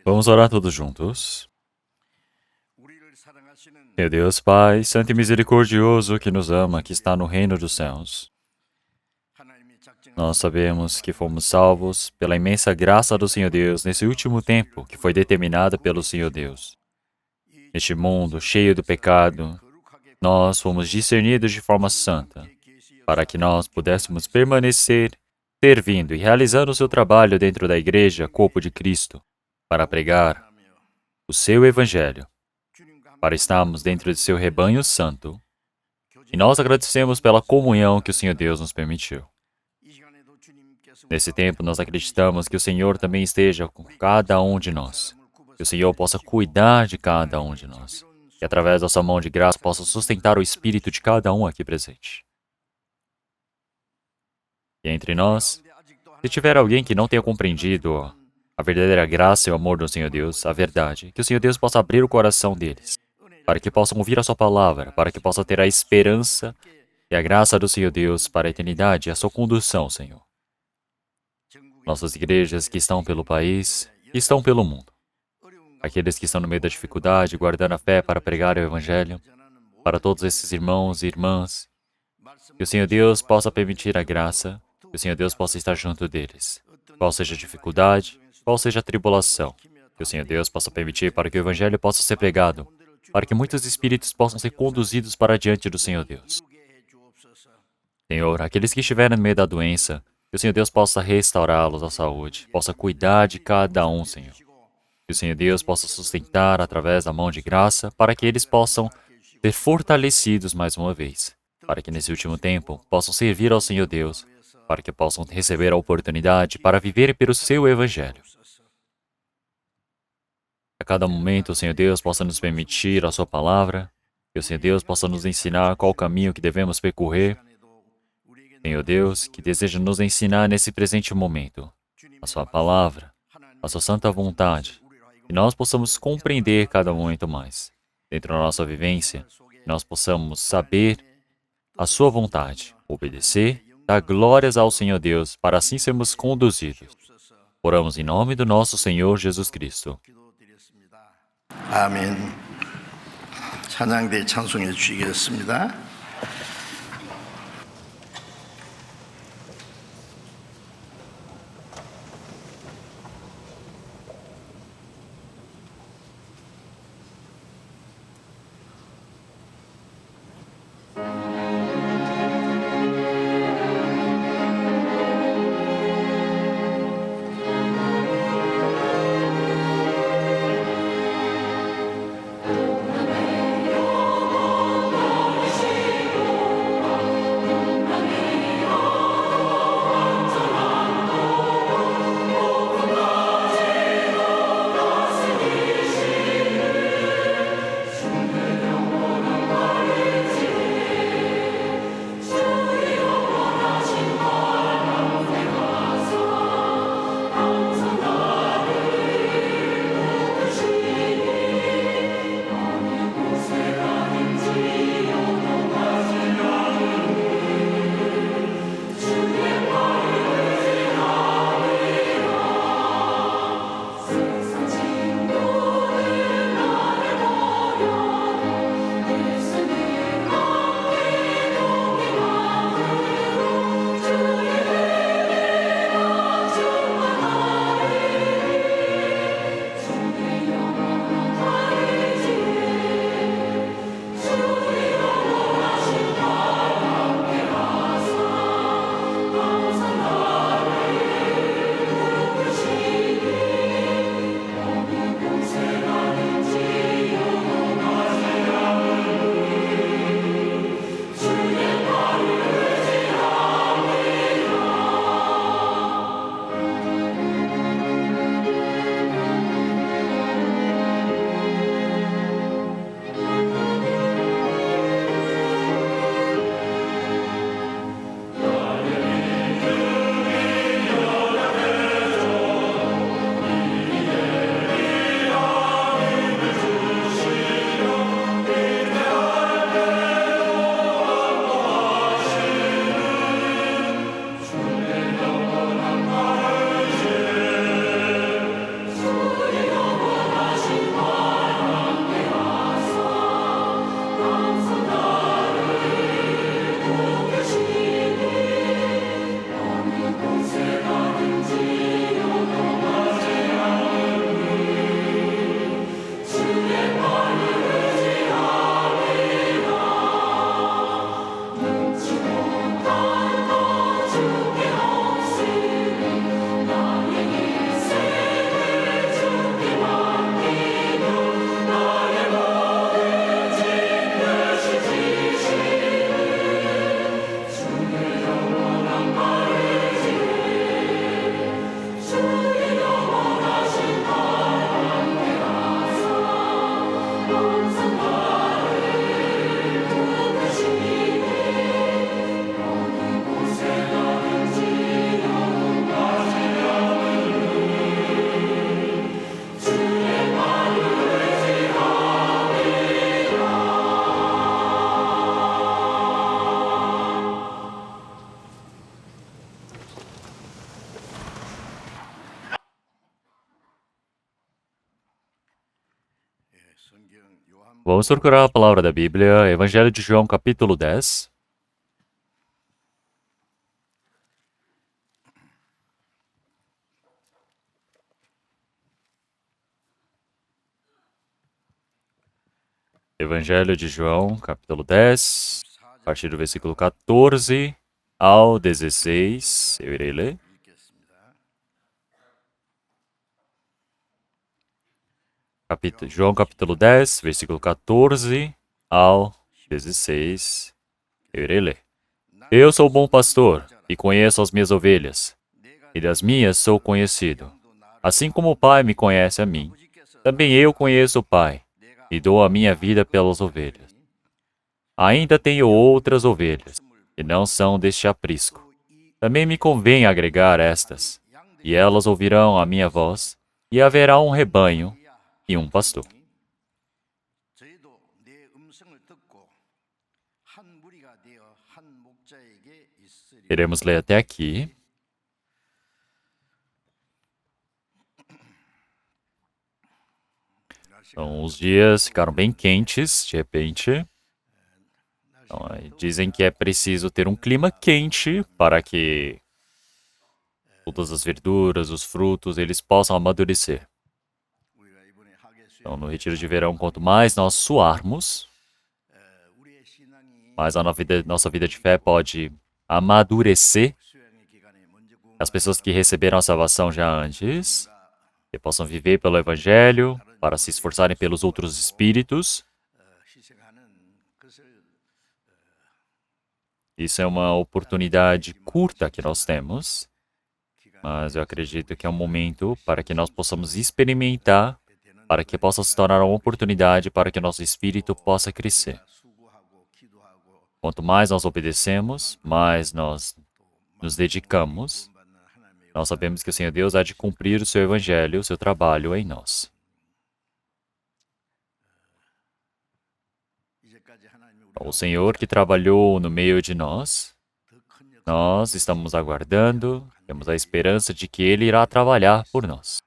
Vamos orar todos juntos. Meu Deus Pai, Santo e Misericordioso, que nos ama, que está no reino dos céus. Nós sabemos que fomos salvos pela imensa graça do Senhor Deus nesse último tempo que foi determinada pelo Senhor Deus. Neste mundo cheio do pecado, nós fomos discernidos de forma santa, para que nós pudéssemos permanecer servindo e realizando o seu trabalho dentro da Igreja, corpo de Cristo, para pregar o seu Evangelho, para estarmos dentro de seu rebanho santo. E nós agradecemos pela comunhão que o Senhor Deus nos permitiu. Nesse tempo, nós acreditamos que o Senhor também esteja com cada um de nós, que o Senhor possa cuidar de cada um de nós, que através da sua mão de graça possa sustentar o espírito de cada um aqui presente. E entre nós, se tiver alguém que não tenha compreendido a verdadeira graça e o amor do Senhor Deus, a verdade, que o Senhor Deus possa abrir o coração deles, para que possam ouvir a sua palavra, para que possam ter a esperança e a graça do Senhor Deus para a eternidade e a sua condução, Senhor. Nossas igrejas que estão pelo país, que estão pelo mundo. Aqueles que estão no meio da dificuldade, guardando a fé para pregar o Evangelho, para todos esses irmãos e irmãs, que o Senhor Deus possa permitir a graça, que o Senhor Deus possa estar junto deles. Qual seja a dificuldade, qual seja a tribulação, que o Senhor Deus possa permitir para que o Evangelho possa ser pregado, para que muitos espíritos possam ser conduzidos para diante do Senhor Deus. Senhor, aqueles que estiverem no meio da doença, que o Senhor Deus possa restaurá-los à saúde, possa cuidar de cada um, Senhor. Que o Senhor Deus possa sustentar através da mão de graça, para que eles possam ser fortalecidos mais uma vez, para que nesse último tempo possam servir ao Senhor Deus, para que possam receber a oportunidade para viver pelo seu Evangelho. A cada momento, o Senhor Deus possa nos permitir a sua palavra, que o Senhor Deus possa nos ensinar qual o caminho que devemos percorrer. Senhor Deus, que deseja nos ensinar nesse presente momento, a sua palavra, a sua santa vontade, que nós possamos compreender cada momento mais. Dentro da nossa vivência, que nós possamos saber a sua vontade, obedecer, dar glórias ao Senhor Deus, para assim sermos conduzidos. Oramos em nome do nosso Senhor Jesus Cristo. 아멘. 찬양대 찬송해 주시겠습니다. Vamos procurar a palavra da Bíblia, Evangelho de João, capítulo 10. Evangelho de João, capítulo 10, a partir do versículo 14 ao 16, eu irei ler. João capítulo 10, versículo 14 ao 16, eu irei ler. Eu sou o bom pastor e conheço as minhas ovelhas, e das minhas sou conhecido. Assim como o Pai me conhece a mim, também eu conheço o Pai, e dou a minha vida pelas ovelhas. Ainda tenho outras ovelhas, que não são deste aprisco. Também me convém agregar estas, e elas ouvirão a minha voz, e haverá um rebanho e um pastor. Iremos ler até aqui. Então, os dias ficaram bem quentes, de repente. Então, dizem que é preciso ter um clima quente para que todas as verduras, os frutos, eles possam amadurecer. Então, no retiro de verão, quanto mais nós suarmos, mais a nossa vida de fé pode amadurecer. As pessoas que receberam a salvação já antes, que possam viver pelo Evangelho, para se esforçarem pelos outros espíritos. Isso é uma oportunidade curta que nós temos, mas eu acredito que é um momento para que nós possamos experimentar, para que possa se tornar uma oportunidade para que nosso espírito possa crescer. Quanto mais nós obedecemos, mais nós nos dedicamos, nós sabemos que o Senhor Deus há de cumprir o seu evangelho, o seu trabalho em nós. O Senhor que trabalhou no meio de nós estamos aguardando, temos a esperança de que Ele irá trabalhar por nós.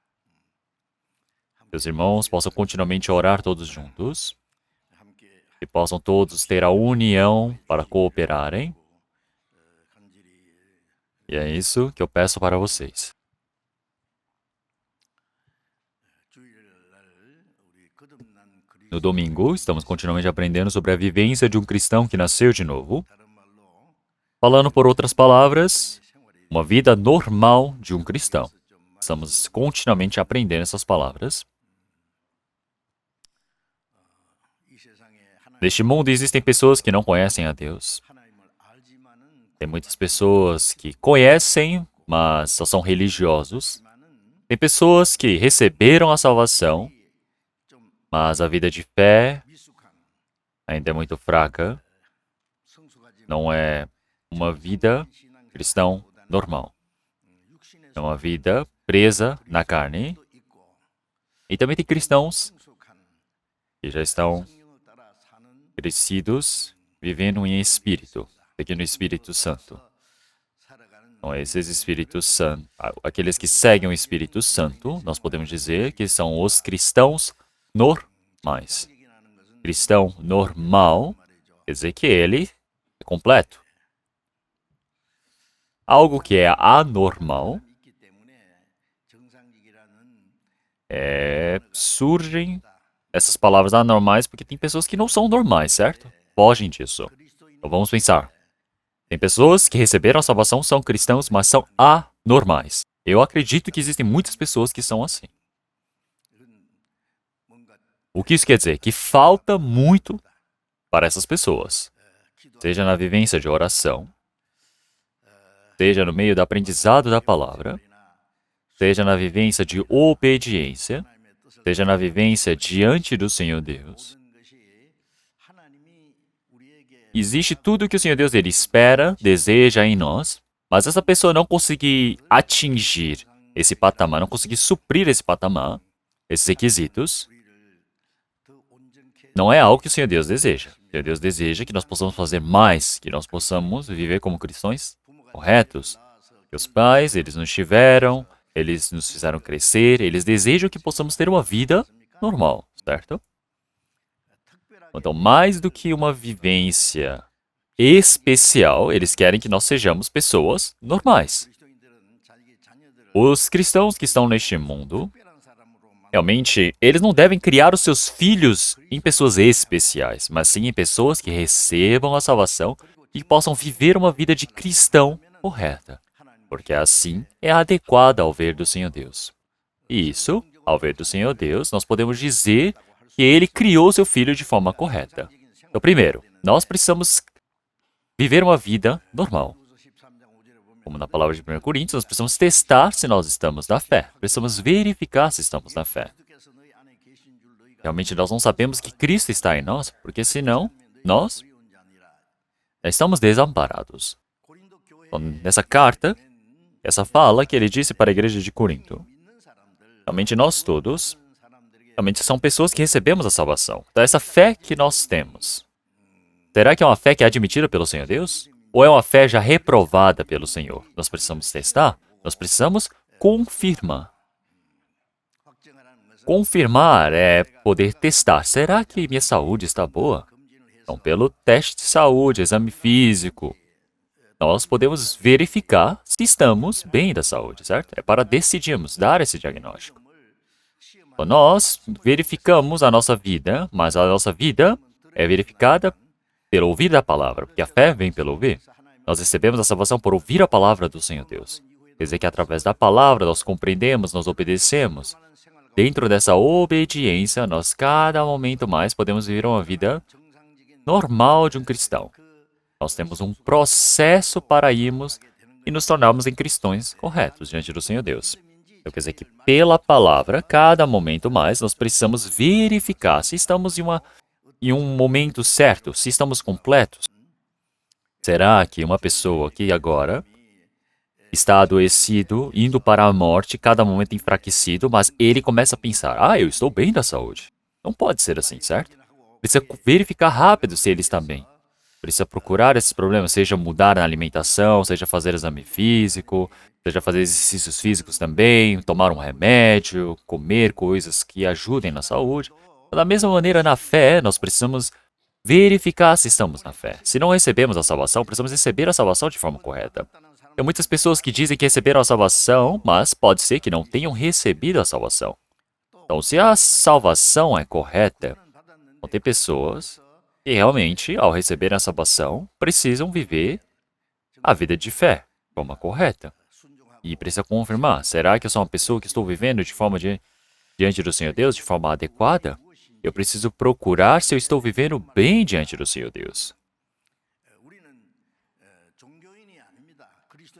Meus irmãos possam continuamente orar todos juntos, e possam todos ter a união para cooperarem. E é isso que eu peço para vocês. No domingo, estamos continuamente aprendendo sobre a vivência de um cristão que nasceu de novo. Falando por outras palavras, uma vida normal de um cristão. Estamos continuamente aprendendo essas palavras. Neste mundo existem pessoas que não conhecem a Deus. Tem muitas pessoas que conhecem, mas só são religiosos. Tem pessoas que receberam a salvação, mas a vida de fé ainda é muito fraca. Não é uma vida cristã normal. É uma vida presa na carne. E também tem cristãos que já estão crescidos, vivendo em espírito, aqui no Espírito Santo. Então, esses Espíritos Santos, aqueles que seguem o Espírito Santo, nós podemos dizer que são os cristãos normais. Cristão normal quer dizer que ele é completo. Algo que é anormal surgem essas palavras anormais porque tem pessoas que não são normais, certo? Fogem disso. Então vamos pensar. Tem pessoas que receberam a salvação, são cristãos, mas são anormais. Eu acredito que existem muitas pessoas que são assim. O que isso quer dizer? Que falta muito para essas pessoas. Seja na vivência de oração, seja no meio do aprendizado da palavra, seja na vivência de obediência, seja na vivência diante do Senhor Deus. Existe tudo o que o Senhor Deus ele espera, deseja em nós, mas essa pessoa não conseguir atingir esse patamar, não conseguir suprir esse patamar, esses requisitos, não é algo que o Senhor Deus deseja. O Senhor Deus deseja que nós possamos fazer mais, que nós possamos viver como cristãos corretos. Que os pais, eles nos tiveram, eles nos fizeram crescer, eles desejam que possamos ter uma vida normal, certo? Então, mais do que uma vivência especial, eles querem que nós sejamos pessoas normais. Os cristãos que estão neste mundo, realmente, eles não devem criar os seus filhos em pessoas especiais, mas sim em pessoas que recebam a salvação e possam viver uma vida de cristão correta, porque assim é adequada ao ver do Senhor Deus. E isso, ao ver do Senhor Deus, nós podemos dizer que Ele criou seu filho de forma correta. Então, primeiro, nós precisamos viver uma vida normal. Como na palavra de 1 Coríntios, nós precisamos testar se nós estamos na fé. Precisamos verificar se estamos na fé. Realmente nós não sabemos que Cristo está em nós, porque senão nós já estamos desamparados. Então, nessa carta, essa fala que ele disse para a igreja de Corinto, realmente nós todos, realmente são pessoas que recebemos a salvação. Então, essa fé que nós temos, será que é uma fé que é admitida pelo Senhor Deus? Ou é uma fé já reprovada pelo Senhor? Nós precisamos testar? Nós precisamos confirmar. Confirmar é poder testar. Será que minha saúde está boa? Então, pelo teste de saúde, exame físico, nós podemos verificar se estamos bem da saúde, certo? É para decidirmos dar esse diagnóstico. Então, nós verificamos a nossa vida, mas a nossa vida é verificada pelo ouvir da palavra, porque a fé vem pelo ouvir. Nós recebemos a salvação por ouvir a palavra do Senhor Deus. Quer dizer que através da palavra nós compreendemos, nós obedecemos. Dentro dessa obediência, nós cada momento mais podemos viver uma vida normal de um cristão. Nós temos um processo para irmos e nos tornarmos em cristãos corretos diante do Senhor Deus. Então, quer dizer que pela palavra, cada momento mais, nós precisamos verificar se estamos em um momento certo, se estamos completos. Será que uma pessoa que agora está adoecido, indo para a morte, cada momento enfraquecido, mas ele começa a pensar, eu estou bem da saúde. Não pode ser assim, certo? Precisa verificar rápido se ele está bem. Precisa procurar esses problemas, seja mudar a alimentação, seja fazer exame físico, seja fazer exercícios físicos também, tomar um remédio, comer coisas que ajudem na saúde. Da mesma maneira, na fé, nós precisamos verificar se estamos na fé. Se não recebemos a salvação, precisamos receber a salvação de forma correta. Tem muitas pessoas que dizem que receberam a salvação, mas pode ser que não tenham recebido a salvação. Então, se a salvação é correta, vão ter pessoas que realmente, ao receber a salvação, precisam viver a vida de fé de forma correta. E precisa confirmar, será que eu sou uma pessoa que estou vivendo de forma diante do Senhor Deus, de forma adequada? Eu preciso procurar se eu estou vivendo bem diante do Senhor Deus.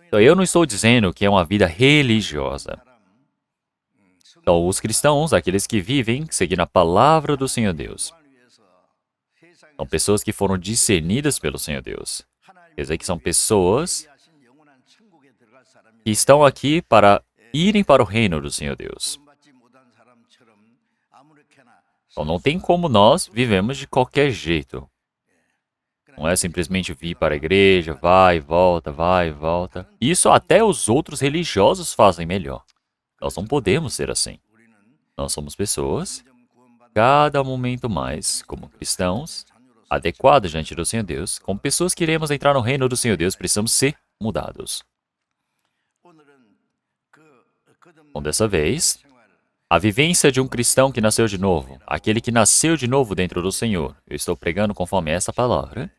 Então, eu não estou dizendo que é uma vida religiosa. Então, os cristãos, aqueles que vivem seguindo a palavra do Senhor Deus, são pessoas que foram discernidas pelo Senhor Deus. Quer dizer que são pessoas que estão aqui para irem para o reino do Senhor Deus. Então, não tem como nós vivemos de qualquer jeito. Não é simplesmente vir para a igreja, vai e volta, vai e volta. Isso até os outros religiosos fazem melhor. Nós não podemos ser assim. Nós somos pessoas, cada momento mais, como cristãos, adequados diante do Senhor Deus. Como pessoas que iremos entrar no reino do Senhor Deus, precisamos ser mudados. Então, dessa vez, a vivência de um cristão que nasceu de novo, aquele que nasceu de novo dentro do Senhor, eu estou pregando conforme essa palavra.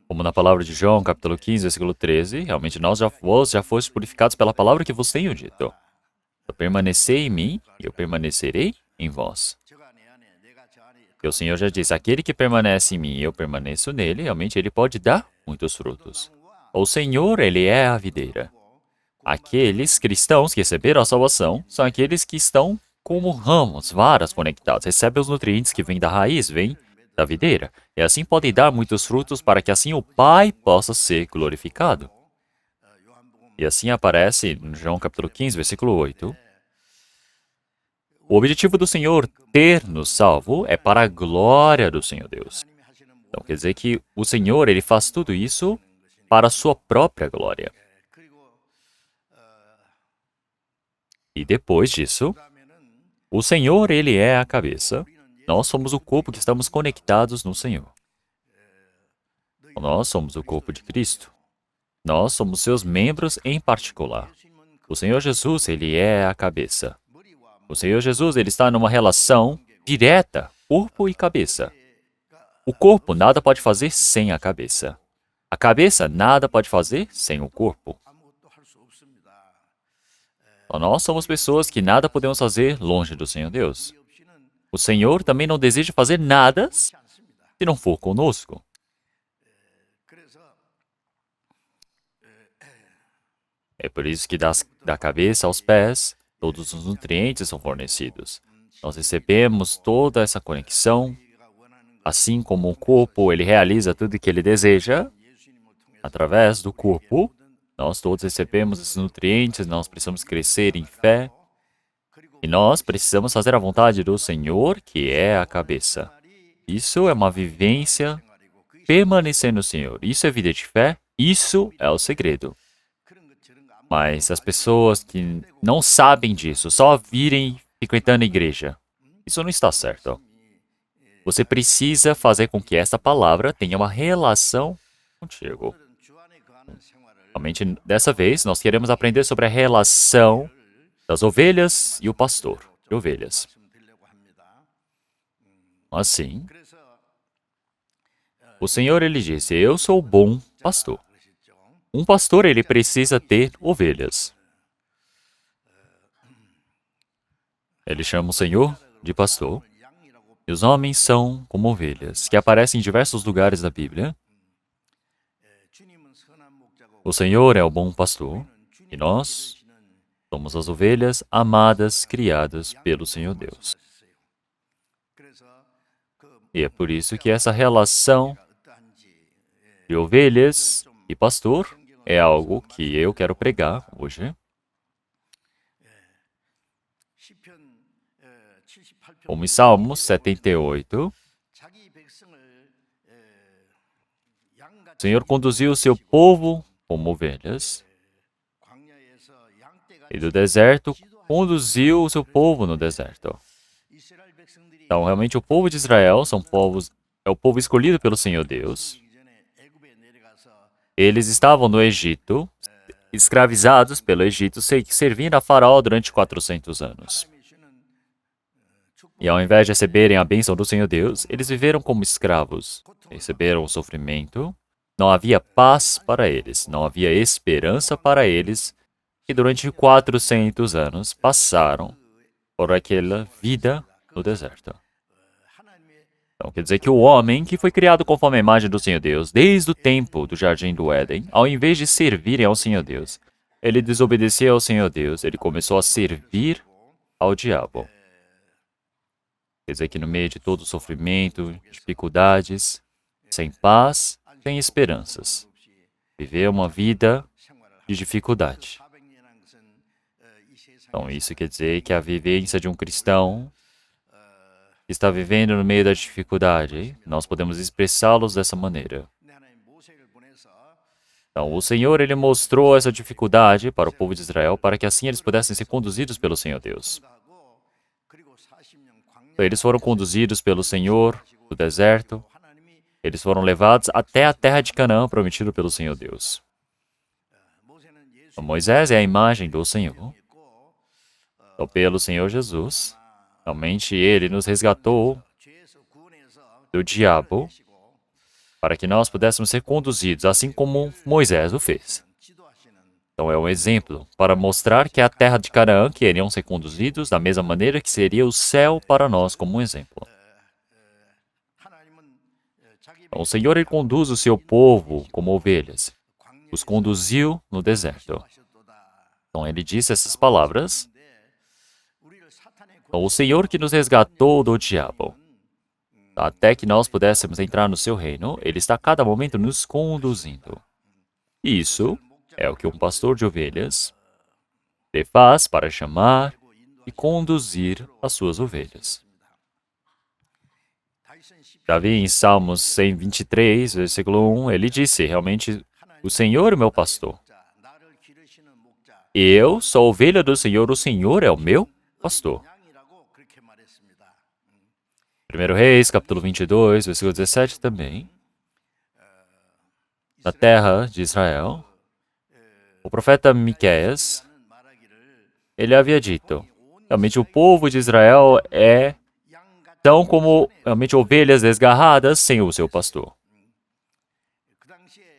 Como na palavra de João, capítulo 15, versículo 13, realmente vós já fostes purificados pela palavra que vos tenho dito. Então, permanecei em mim, e eu permanecerei em vós. E o Senhor já disse, aquele que permanece em mim e eu permaneço nele, realmente ele pode dar muitos frutos. O Senhor, ele é a videira. Aqueles cristãos que receberam a salvação são aqueles que estão como ramos, varas conectados, recebem os nutrientes que vêm da raiz, vêm da videira, e assim podem dar muitos frutos para que assim o Pai possa ser glorificado. E assim aparece em João capítulo 15, versículo 8. O objetivo do Senhor ter nos salvo é para a glória do Senhor Deus. Então quer dizer que o Senhor, ele faz tudo isso para a sua própria glória. E depois disso, O Senhor, Ele é a cabeça. Nós somos o corpo que estamos conectados no Senhor. Nós somos o corpo de Cristo. Nós somos seus membros em particular. O Senhor Jesus, Ele é a cabeça. O Senhor Jesus, Ele está numa relação direta, corpo e cabeça. O corpo nada pode fazer sem a cabeça. A cabeça nada pode fazer sem o corpo. Então, nós somos pessoas que nada podemos fazer longe do Senhor Deus. O Senhor também não deseja fazer nada se não for conosco. É por isso que da cabeça aos pés, todos os nutrientes são fornecidos. Nós recebemos toda essa conexão, assim como o corpo, ele realiza tudo o que ele deseja, através do corpo, nós todos recebemos esses nutrientes, nós precisamos crescer em fé, e nós precisamos fazer a vontade do Senhor, que é a cabeça. Isso é uma vivência permanecer no Senhor. Isso é vida de fé, isso é o segredo. Mas as pessoas que não sabem disso, só virem frequentando a igreja, isso não está certo. Você precisa fazer com que essa palavra tenha uma relação contigo. Somente dessa vez, nós queremos aprender sobre a relação das ovelhas e o pastor de ovelhas. Assim, o Senhor, ele disse, eu sou o bom pastor. Um pastor, ele precisa ter ovelhas. Ele chama o Senhor de pastor. E os homens são como ovelhas, que aparecem em diversos lugares da Bíblia. O Senhor é o bom pastor, e nós somos as ovelhas amadas, criadas pelo Senhor Deus. E é por isso que essa relação de ovelhas e pastor é algo que eu quero pregar hoje. Como em Salmos 78, o Senhor conduziu o seu povo como ovelhas, e do deserto conduziu o seu povo no deserto. Então, realmente, o povo de Israel é o povo escolhido pelo Senhor Deus. Eles estavam no Egito, escravizados pelo Egito, servindo a Faraó durante 400 anos. E ao invés de receberem a bênção do Senhor Deus, eles viveram como escravos. Receberam o sofrimento. Não havia paz para eles, não havia esperança para eles, e durante 400 anos passaram por aquela vida no deserto. Então, quer dizer que o homem que foi criado conforme a imagem do Senhor Deus, desde o tempo do Jardim do Éden, ao invés de servirem ao Senhor Deus, ele desobedeceu ao Senhor Deus, ele começou a servir ao diabo. Quer dizer que no meio de todo o sofrimento, dificuldades, sem paz, sem esperanças, viver uma vida de dificuldade. Então, isso quer dizer que a vivência de um cristão que está vivendo no meio da dificuldade, nós podemos expressá-los dessa maneira. Então, o Senhor, ele mostrou essa dificuldade para o povo de Israel, para que assim eles pudessem ser conduzidos pelo Senhor Deus. Então, eles foram conduzidos pelo Senhor do deserto, eles foram levados até a terra de Canaã, prometida pelo Senhor Deus. Então, Moisés é a imagem do Senhor. Então, pelo Senhor Jesus, realmente ele nos resgatou do diabo para que nós pudéssemos ser conduzidos, assim como Moisés o fez. Então, é um exemplo para mostrar que é a terra de Canaã que iriam ser conduzidos da mesma maneira que seria o céu para nós como um exemplo. Então, o Senhor, ele conduz o seu povo como ovelhas. Os conduziu no deserto. Então, ele disse essas palavras. Então, o Senhor que nos resgatou do diabo, até que nós pudéssemos entrar no seu reino, ele está a cada momento nos conduzindo. Isso é o que um pastor de ovelhas faz para chamar e conduzir as suas ovelhas. Davi, em Salmos 123, versículo 1, ele disse, realmente, o Senhor é meu pastor. Eu sou a ovelha do Senhor, o Senhor é o meu pastor. 1 Reis, capítulo 22, versículo 17 também. Na terra de Israel, o profeta Miqueias, ele havia dito, realmente o povo de Israel são como realmente ovelhas desgarradas sem o seu pastor.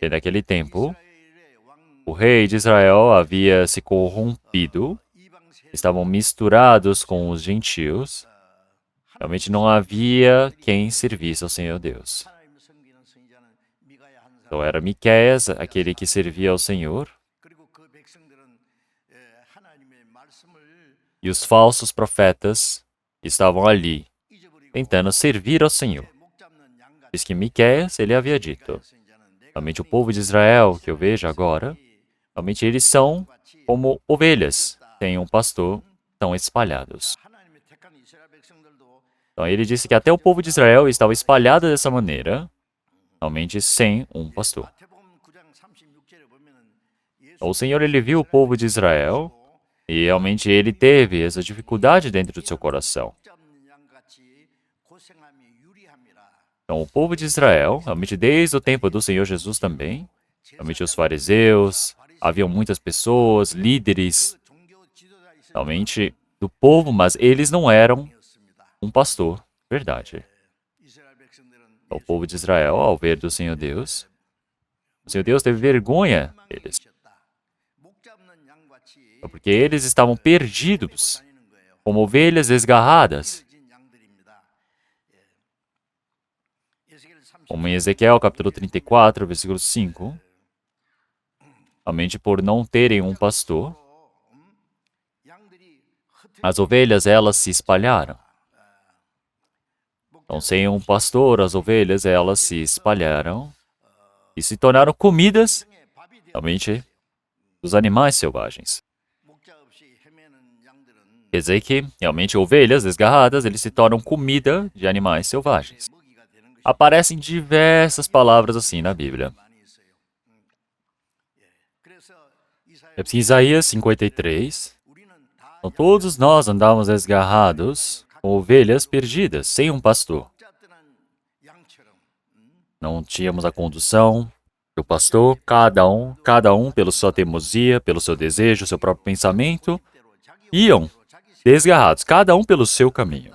E naquele tempo, o rei de Israel havia se corrompido, estavam misturados com os gentios, realmente não havia quem servisse ao Senhor Deus. Então era Miqueias, aquele que servia ao Senhor, e os falsos profetas estavam ali, tentando servir ao Senhor. Diz que Miqueias, ele havia dito, realmente o povo de Israel, que eu vejo agora, realmente eles são como ovelhas, sem um pastor, estão espalhados. Então ele disse que até o povo de Israel estava espalhado dessa maneira, realmente sem um pastor. Então, o Senhor, ele viu o povo de Israel e realmente ele teve essa dificuldade dentro do seu coração. Então, o povo de Israel, realmente desde o tempo do Senhor Jesus também, realmente os fariseus, haviam muitas pessoas, líderes, realmente do povo, mas eles não eram um pastor, verdade. Então, o povo de Israel, ao ver do Senhor Deus, o Senhor Deus teve vergonha deles. Porque eles estavam perdidos, como ovelhas desgarradas. Como em Ezequiel, capítulo 34, versículo 5. Somente por não terem um pastor, as ovelhas, elas se espalharam. Então, sem um pastor, as ovelhas, elas se espalharam e se tornaram comidas, realmente, dos animais selvagens. Quer dizer que, realmente, ovelhas desgarradas, eles se tornam comida de animais selvagens. Aparecem diversas palavras assim na Bíblia. Em Isaías 53, então, todos nós andávamos desgarrados, como ovelhas perdidas, sem um pastor. Não tínhamos a condução do pastor, cada um pela sua teimosia, pelo seu desejo, seu próprio pensamento, iam desgarrados, cada um pelo seu caminho.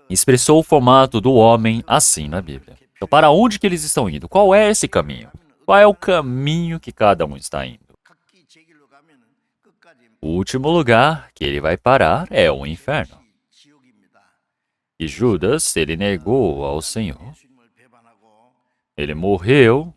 Expressou o formato do homem assim na Bíblia. Então, para onde que eles estão indo? Qual é esse caminho? Qual é o caminho que cada um está indo? O último lugar que ele vai parar é o inferno. E Judas, ele negou ao Senhor. Ele morreu.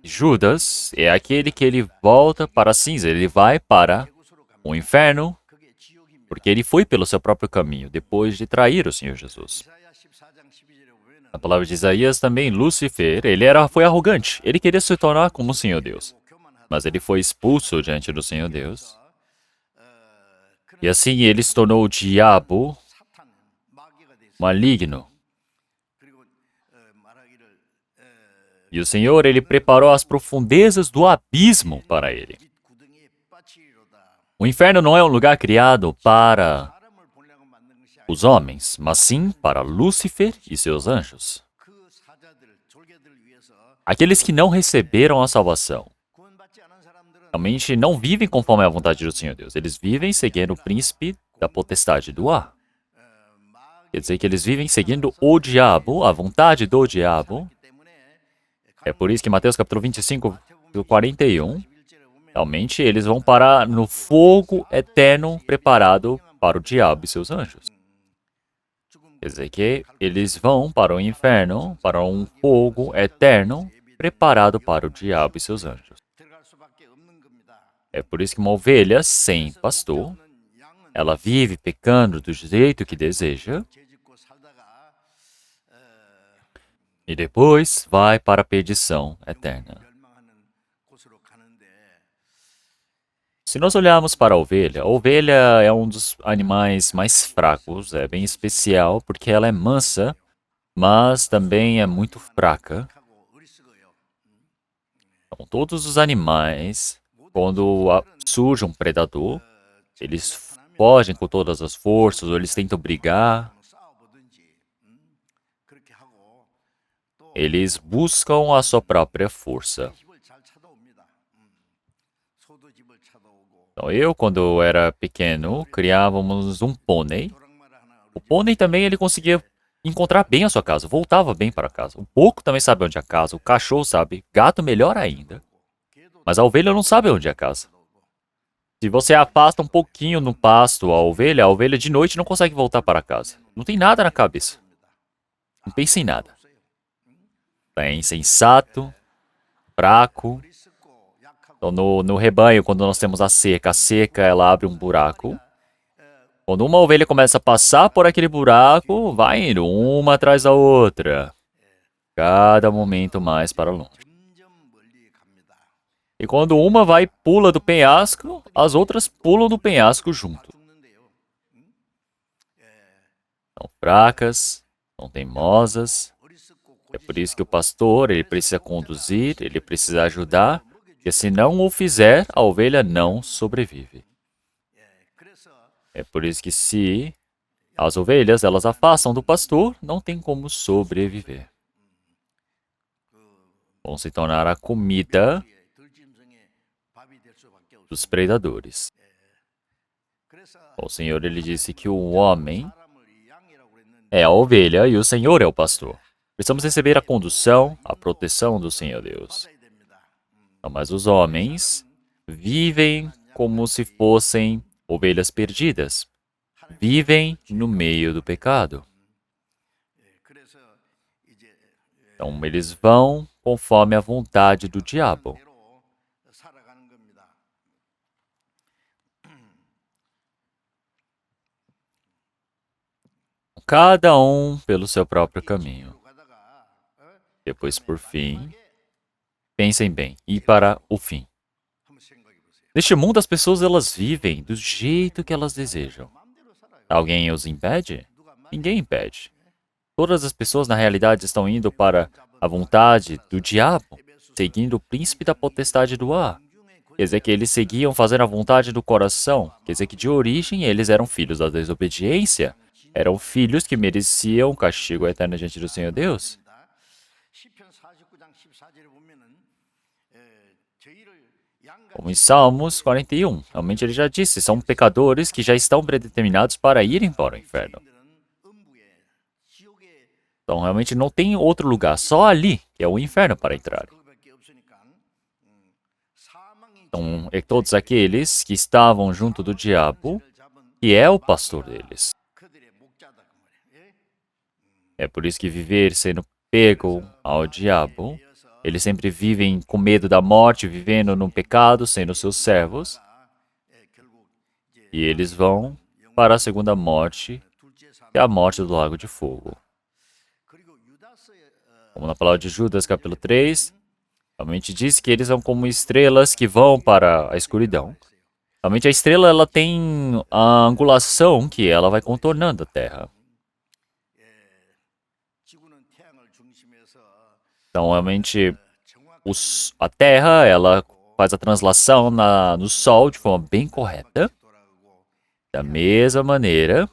Judas é aquele que ele volta para a cinza, ele vai para o inferno, porque ele foi pelo seu próprio caminho, depois de trair o Senhor Jesus. Na palavra de Isaías também, Lúcifer, foi arrogante, ele queria se tornar como o Senhor Deus, mas ele foi expulso diante do Senhor Deus. E assim ele se tornou o diabo maligno. E o Senhor, ele preparou as profundezas do abismo para ele. O inferno não é um lugar criado para os homens, mas sim para Lúcifer e seus anjos. Aqueles que não receberam a salvação, realmente não vivem conforme a vontade do Senhor Deus. Eles vivem seguindo o príncipe da potestade do ar. Quer dizer que eles vivem seguindo o diabo, a vontade do diabo. É por isso que Mateus capítulo 25, 41, realmente eles vão parar no fogo eterno preparado para o diabo e seus anjos. Quer dizer que eles vão para o inferno, para um fogo eterno preparado para o diabo e seus anjos. É por isso que uma ovelha sem pastor, ela vive pecando do jeito que deseja, e depois vai para a perdição eterna. Se nós olharmos para a ovelha é um dos animais mais fracos, é bem especial, porque ela é mansa, mas também é muito fraca. Então, todos os animais, quando surge um predador, eles fogem com todas as forças, ou eles tentam brigar. Eles buscam a sua própria força. Então, quando eu era pequeno, criávamos um pônei. O pônei também ele conseguia encontrar bem a sua casa, voltava bem para casa. O porco também sabe onde é a casa, o cachorro sabe, gato melhor ainda. Mas a ovelha não sabe onde é a casa. Se você afasta um pouquinho no pasto a ovelha de noite não consegue voltar para casa. Não tem nada na cabeça. Não pensa em nada. É insensato, fraco. Então, no rebanho, quando nós temos a seca ela abre um buraco. Quando uma ovelha começa a passar por aquele buraco, vai indo uma atrás da outra. Cada momento mais para longe. E quando uma vai e pula do penhasco, as outras pulam do penhasco junto. São fracas, são teimosas. É por isso que o pastor, ele precisa conduzir, ele precisa ajudar, porque se não o fizer, a ovelha não sobrevive. É por isso que se as ovelhas, elas afastam do pastor, não tem como sobreviver. Vão se tornar a comida dos predadores. O Senhor, ele disse que o homem é a ovelha e o Senhor é o pastor. Precisamos receber a condução, a proteção do Senhor Deus. Mas os homens vivem como se fossem ovelhas perdidas. Vivem no meio do pecado. Então, eles vão conforme a vontade do diabo. Cada um pelo seu próprio caminho. Depois, por fim, pensem bem, e para o fim. Neste mundo, as pessoas elas vivem do jeito que elas desejam. Alguém os impede? Ninguém impede. Todas as pessoas, na realidade, estão indo para a vontade do diabo, seguindo o príncipe da potestade do ar. Quer dizer que eles seguiam fazendo a vontade do coração. Quer dizer que, de origem, eles eram filhos da desobediência. Eram filhos que mereciam o castigo eterno diante do Senhor Deus. Como em Salmos 41, realmente ele já disse, são pecadores que já estão predeterminados para irem para o inferno. Então realmente não tem outro lugar, só ali, que é o inferno para entrar. Então, é todos aqueles que estavam junto do diabo, que é o pastor deles. É por isso que viver sendo pego ao diabo, eles sempre vivem com medo da morte, vivendo no pecado, sendo seus servos. E eles vão para a segunda morte, que é a morte do lago de fogo. Como na palavra de Judas, capítulo 3, realmente diz que eles são como estrelas que vão para a escuridão. Realmente a estrela ela tem a angulação que ela vai contornando a Terra. Então, realmente, a Terra, ela faz a translação no Sol de forma bem correta. Da mesma maneira,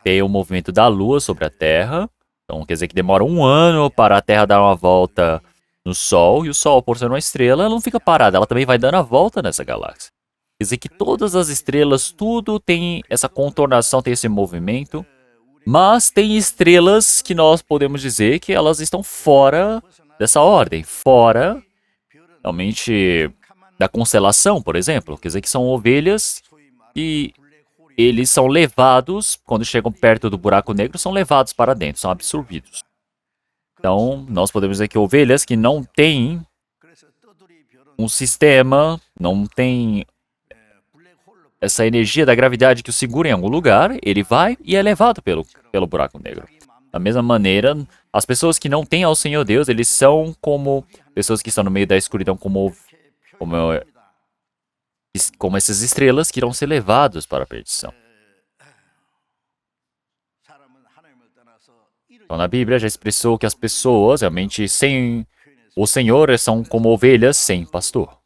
tem o movimento da Lua sobre a Terra. Então, quer dizer que demora 1 ano para a Terra dar uma volta no Sol. E o Sol, por ser uma estrela, ela não fica parada. Ela também vai dando a volta nessa galáxia. Quer dizer que todas as estrelas, tudo tem essa contornação, tem esse movimento. Mas tem estrelas que nós podemos dizer que elas estão fora dessa ordem, fora realmente da constelação, por exemplo. Quer dizer que são ovelhas e eles são levados, quando chegam perto do buraco negro, são levados para dentro, são absorvidos. Então, nós podemos dizer que ovelhas que não têm um sistema, não têm essa energia da gravidade que o segura em algum lugar, ele vai e é levado pelo buraco negro. Da mesma maneira, as pessoas que não têm ao Senhor Deus, eles são como pessoas que estão no meio da escuridão, como essas estrelas que irão ser levados para a perdição. Então, na Bíblia já expressou que as pessoas, realmente, sem O Senhor são como ovelhas sem pastor.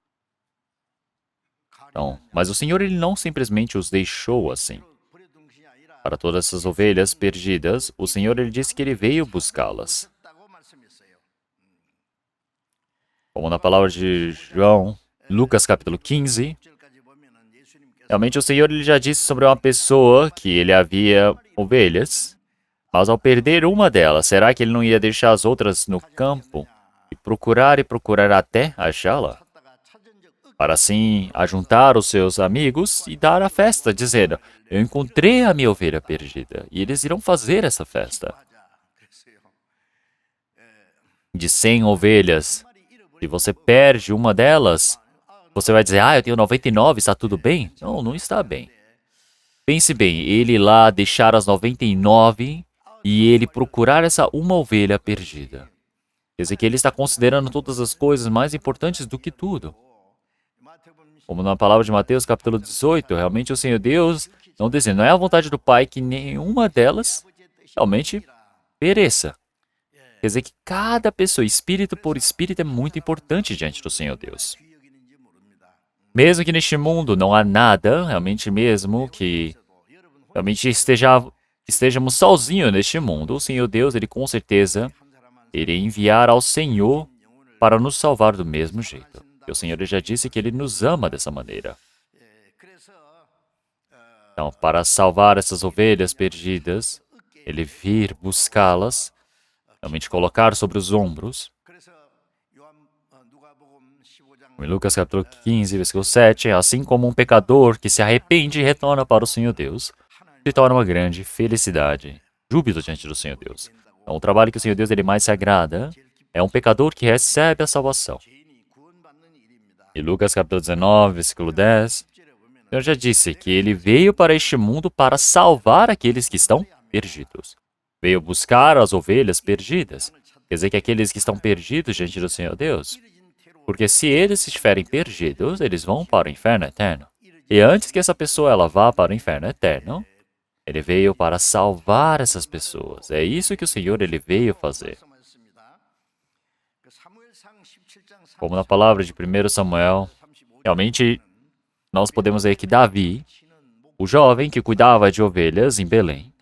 Então, mas o Senhor ele não simplesmente os deixou assim. Para todas essas ovelhas perdidas, o Senhor ele disse que ele veio buscá-las. Como na palavra de João, Lucas capítulo 15, realmente o Senhor ele já disse sobre uma pessoa que ele havia ovelhas, mas ao perder uma delas, será que ele não ia deixar as outras no campo e procurar até achá-la? Para assim ajuntar os seus amigos e dar a festa, dizendo: eu encontrei a minha ovelha perdida. E eles irão fazer essa festa. De 100 ovelhas, se você perde uma delas, você vai dizer: ah, eu tenho 99, está tudo bem? Não, não está bem. Pense bem, ele lá deixar as 99 e ele procurar essa uma ovelha perdida. Quer dizer que ele está considerando todas as coisas mais importantes do que tudo. Como na palavra de Mateus, capítulo 18, realmente o Senhor Deus não deseja, não é a vontade do Pai que nenhuma delas realmente pereça. Quer dizer que cada pessoa, espírito por espírito, é muito importante diante do Senhor Deus. Mesmo que neste mundo não há nada, realmente mesmo que realmente estejamos sozinhos neste mundo, o Senhor Deus, ele com certeza iria enviar ao Senhor para nos salvar do mesmo jeito. E o Senhor já disse que ele nos ama dessa maneira. Então, para salvar essas ovelhas perdidas, ele vir buscá-las, realmente colocar sobre os ombros. Em Lucas capítulo 15, versículo 7, assim como um pecador que se arrepende e retorna para o Senhor Deus, se torna uma grande felicidade, júbilo diante do Senhor Deus. Então, o trabalho que o Senhor Deus ele mais se agrada é um pecador que recebe a salvação. Em Lucas capítulo 19, versículo 10, o Senhor já disse que ele veio para este mundo para salvar aqueles que estão perdidos. Veio buscar as ovelhas perdidas. Quer dizer que aqueles que estão perdidos diante do Senhor Deus. Porque se eles estiverem perdidos, eles vão para o inferno eterno. E antes que essa pessoa ela vá para o inferno eterno, ele veio para salvar essas pessoas. É isso que o Senhor ele veio fazer. Como na palavra de 1 Samuel, realmente nós podemos ver que Davi, o jovem que cuidava de ovelhas em Belém,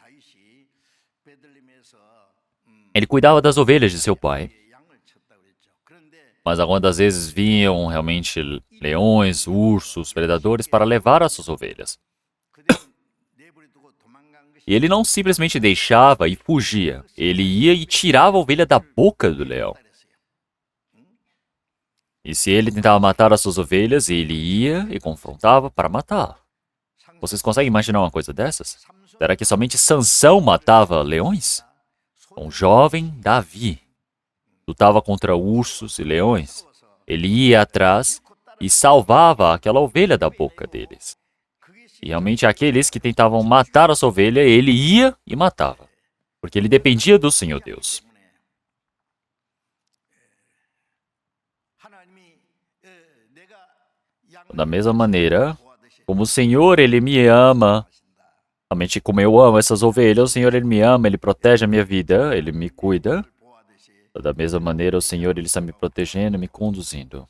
ele cuidava das ovelhas de seu pai. Mas algumas vezes vinham realmente leões, ursos, predadores para levar as suas ovelhas. E ele não simplesmente deixava e fugia. Ele ia e tirava a ovelha da boca do leão. E se ele tentava matar as suas ovelhas, ele ia e confrontava para matá-la. Vocês conseguem imaginar uma coisa dessas? Será que somente Sansão matava leões? Um jovem Davi lutava contra ursos e leões. Ele ia atrás e salvava aquela ovelha da boca deles. E realmente aqueles que tentavam matar a sua ovelha, ele ia e matava. Porque ele dependia do Senhor Deus. Da mesma maneira, como o Senhor, ele me ama, realmente como eu amo essas ovelhas, o Senhor, ele me ama, ele protege a minha vida, ele me cuida. Da mesma maneira, o Senhor, ele está me protegendo, me conduzindo.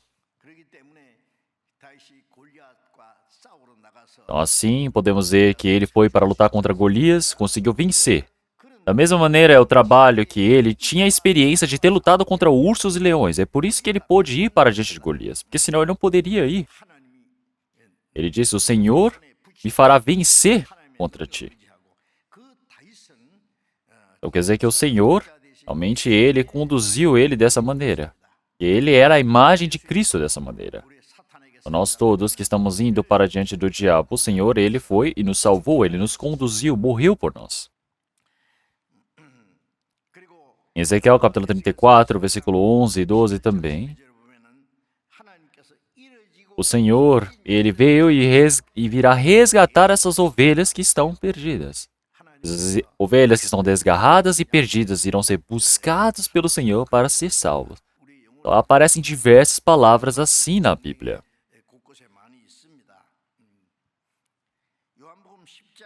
Então, assim, podemos ver que ele foi para lutar contra Golias, conseguiu vencer. Da mesma maneira, é o trabalho que ele tinha a experiência de ter lutado contra ursos e leões. É por isso que ele pôde ir para diante de Golias, porque senão ele não poderia ir. Ele disse: o Senhor me fará vencer contra ti. Então quer dizer que o Senhor, realmente ele conduziu ele dessa maneira. E ele era a imagem de Cristo dessa maneira. Então, nós todos que estamos indo para diante do diabo, o Senhor, ele foi e nos salvou, ele nos conduziu, morreu por nós. Em Ezequiel capítulo 34, versículo 11 e 12 também, o Senhor, ele veio e virá resgatar essas ovelhas que estão perdidas. As ovelhas que estão desgarradas e perdidas irão ser buscadas pelo Senhor para ser salvas. Então, aparecem diversas palavras assim na Bíblia.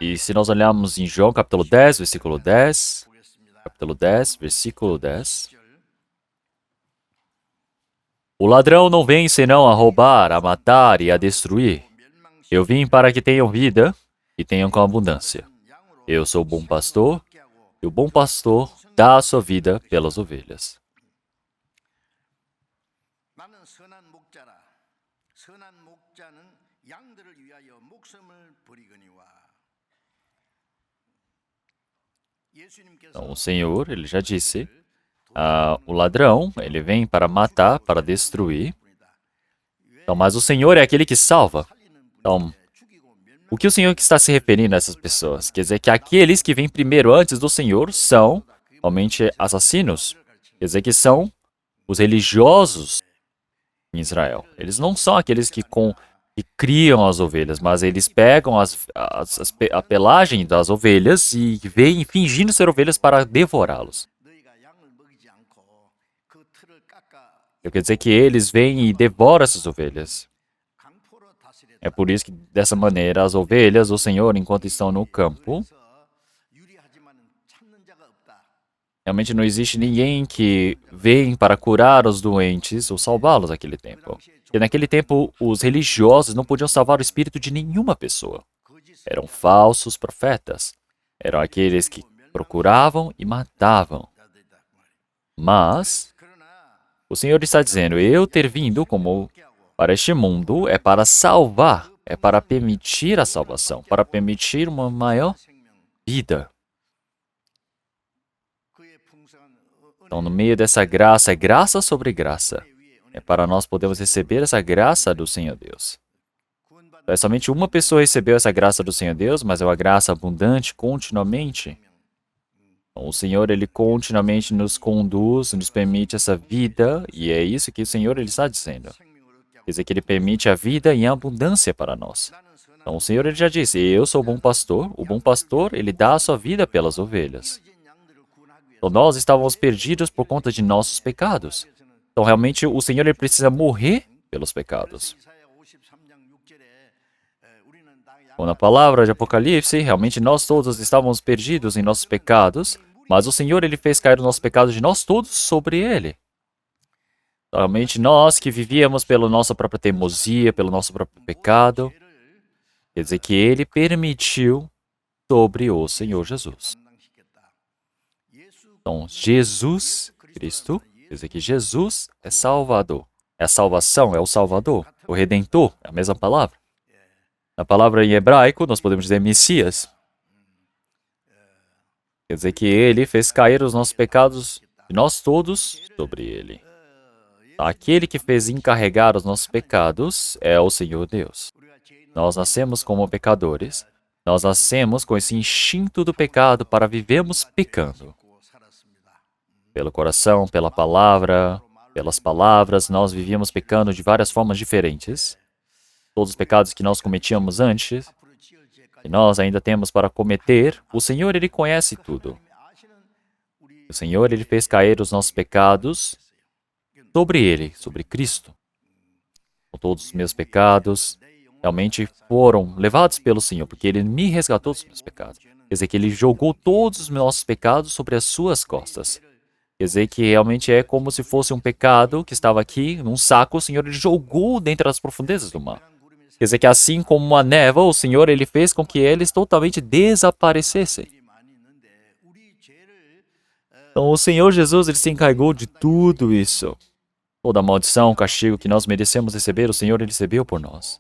E se nós olharmos em João capítulo 10, versículo 10, capítulo 10, versículo 10, O ladrão não vem senão a roubar, a matar e a destruir. Eu vim para que tenham vida e tenham com abundância. Eu sou o bom pastor, e o bom pastor dá a sua vida pelas ovelhas. 나는 선한 목자라. 선한 목자는 양들을 위하여 목숨을 버리거니와. Então, o Senhor, ele já disse, o ladrão, ele vem para matar, para destruir. Então, mas o Senhor é aquele que salva. Então, o que o Senhor está se referindo a essas pessoas? Quer dizer que aqueles que vêm primeiro antes do Senhor são realmente assassinos. Quer dizer que são os religiosos em Israel. Eles não são aqueles que criam as ovelhas, mas eles pegam a pelagem das ovelhas e vêm fingindo ser ovelhas para devorá-los. Quer dizer que eles vêm e devoram essas ovelhas. É por isso que, dessa maneira, as ovelhas do Senhor, enquanto estão no campo, realmente não existe ninguém que vem para curar os doentes ou salvá-los naquele tempo. Porque naquele tempo, os religiosos não podiam salvar o espírito de nenhuma pessoa. Eram falsos profetas. Eram aqueles que procuravam e matavam. Mas o Senhor está dizendo, eu ter vindo como para este mundo é para salvar, é para permitir a salvação, para permitir uma maior vida. Então, no meio dessa graça, é graça sobre graça. É para nós podermos receber essa graça do Senhor Deus. Então, somente uma pessoa recebeu essa graça do Senhor Deus, mas é uma graça abundante continuamente. Então, o Senhor, ele continuamente nos conduz, nos permite essa vida, e é isso que o Senhor ele está dizendo. Quer dizer que ele permite a vida em abundância para nós. Então, o Senhor ele já disse, eu sou o bom pastor, ele dá a sua vida pelas ovelhas. Então, nós estávamos perdidos por conta de nossos pecados. Então, realmente, o Senhor ele precisa morrer pelos pecados. Então, na palavra de Apocalipse, realmente nós todos estávamos perdidos em nossos pecados, mas o Senhor ele fez cair os nossos pecados de nós todos sobre ele. Então, realmente, nós que vivíamos pela nossa própria teimosia, pelo nosso próprio pecado, quer dizer que ele permitiu sobre o Senhor Jesus. Então, Jesus Cristo, quer dizer que Jesus é Salvador. É a salvação, é o Salvador. O Redentor, é a mesma palavra. Na palavra em hebraico, nós podemos dizer Messias. Quer dizer que ele fez cair os nossos pecados, de nós todos, sobre ele. Aquele que fez encarregar os nossos pecados é o Senhor Deus. Nós nascemos como pecadores. Nós nascemos com esse instinto do pecado para vivermos pecando. Pelo coração, pela palavra, pelas palavras, nós vivíamos pecando de várias formas diferentes. Todos os pecados que nós cometíamos antes, e nós ainda temos para cometer, o Senhor, ele conhece tudo. O Senhor, ele fez cair os nossos pecados sobre ele, sobre Cristo. Todos os meus pecados realmente foram levados pelo Senhor, porque ele me resgatou dos meus pecados. Quer dizer que ele jogou todos os nossos pecados sobre as suas costas. Quer dizer que realmente é como se fosse um pecado que estava aqui num saco, o Senhor ele jogou dentro das profundezas do mar. Quer dizer que assim como uma névoa, o Senhor ele fez com que eles totalmente desaparecessem. Então o Senhor Jesus ele se encarregou de tudo isso. Toda a maldição, o castigo que nós merecemos receber, o Senhor ele recebeu por nós.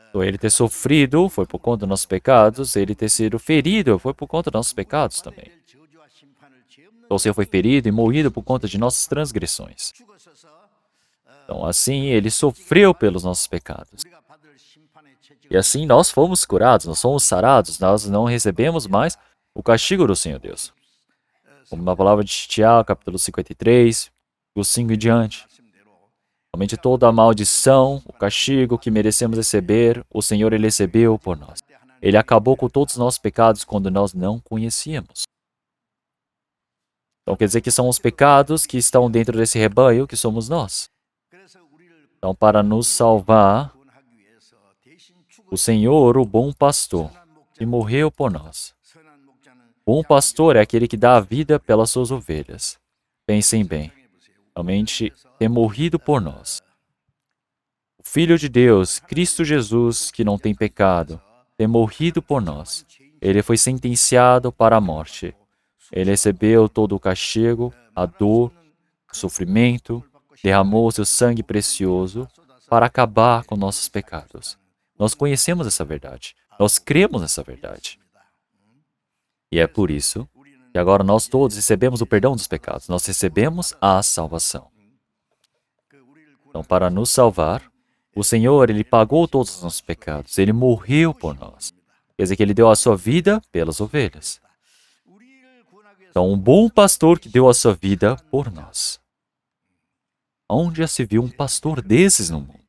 Então ele ter sofrido foi por conta dos nossos pecados, ele ter sido ferido foi por conta dos nossos pecados também. Então o Senhor foi ferido e morrido por conta de nossas transgressões. Então assim ele sofreu pelos nossos pecados. E assim nós fomos curados, nós fomos sarados, nós não recebemos mais o castigo do Senhor Deus. Como na palavra de Tiago, capítulo 53, do 5 em diante. Realmente toda a maldição, o castigo que merecemos receber, o Senhor ele recebeu por nós. Ele acabou com todos os nossos pecados quando nós não conhecíamos. Então quer dizer que são os pecados que estão dentro desse rebanho que somos nós. Então para nos salvar, o Senhor, o bom pastor, que morreu por nós. O bom pastor é aquele que dá a vida pelas suas ovelhas. Pensem bem, realmente ter morrido por nós. Filho de Deus, Cristo Jesus, que não tem pecado, tem morrido por nós. Ele foi sentenciado para a morte. Ele recebeu todo o castigo, a dor, o sofrimento, derramou seu sangue precioso para acabar com nossos pecados. Nós conhecemos essa verdade. Nós cremos nessa verdade. E é por isso que agora nós todos recebemos o perdão dos pecados. Nós recebemos a salvação. Então, para nos salvar, o Senhor, Ele pagou todos os nossos pecados. Ele morreu por nós. Quer dizer que Ele deu a sua vida pelas ovelhas. Então, um bom pastor que deu a sua vida por nós. Onde já se viu um pastor desses no mundo?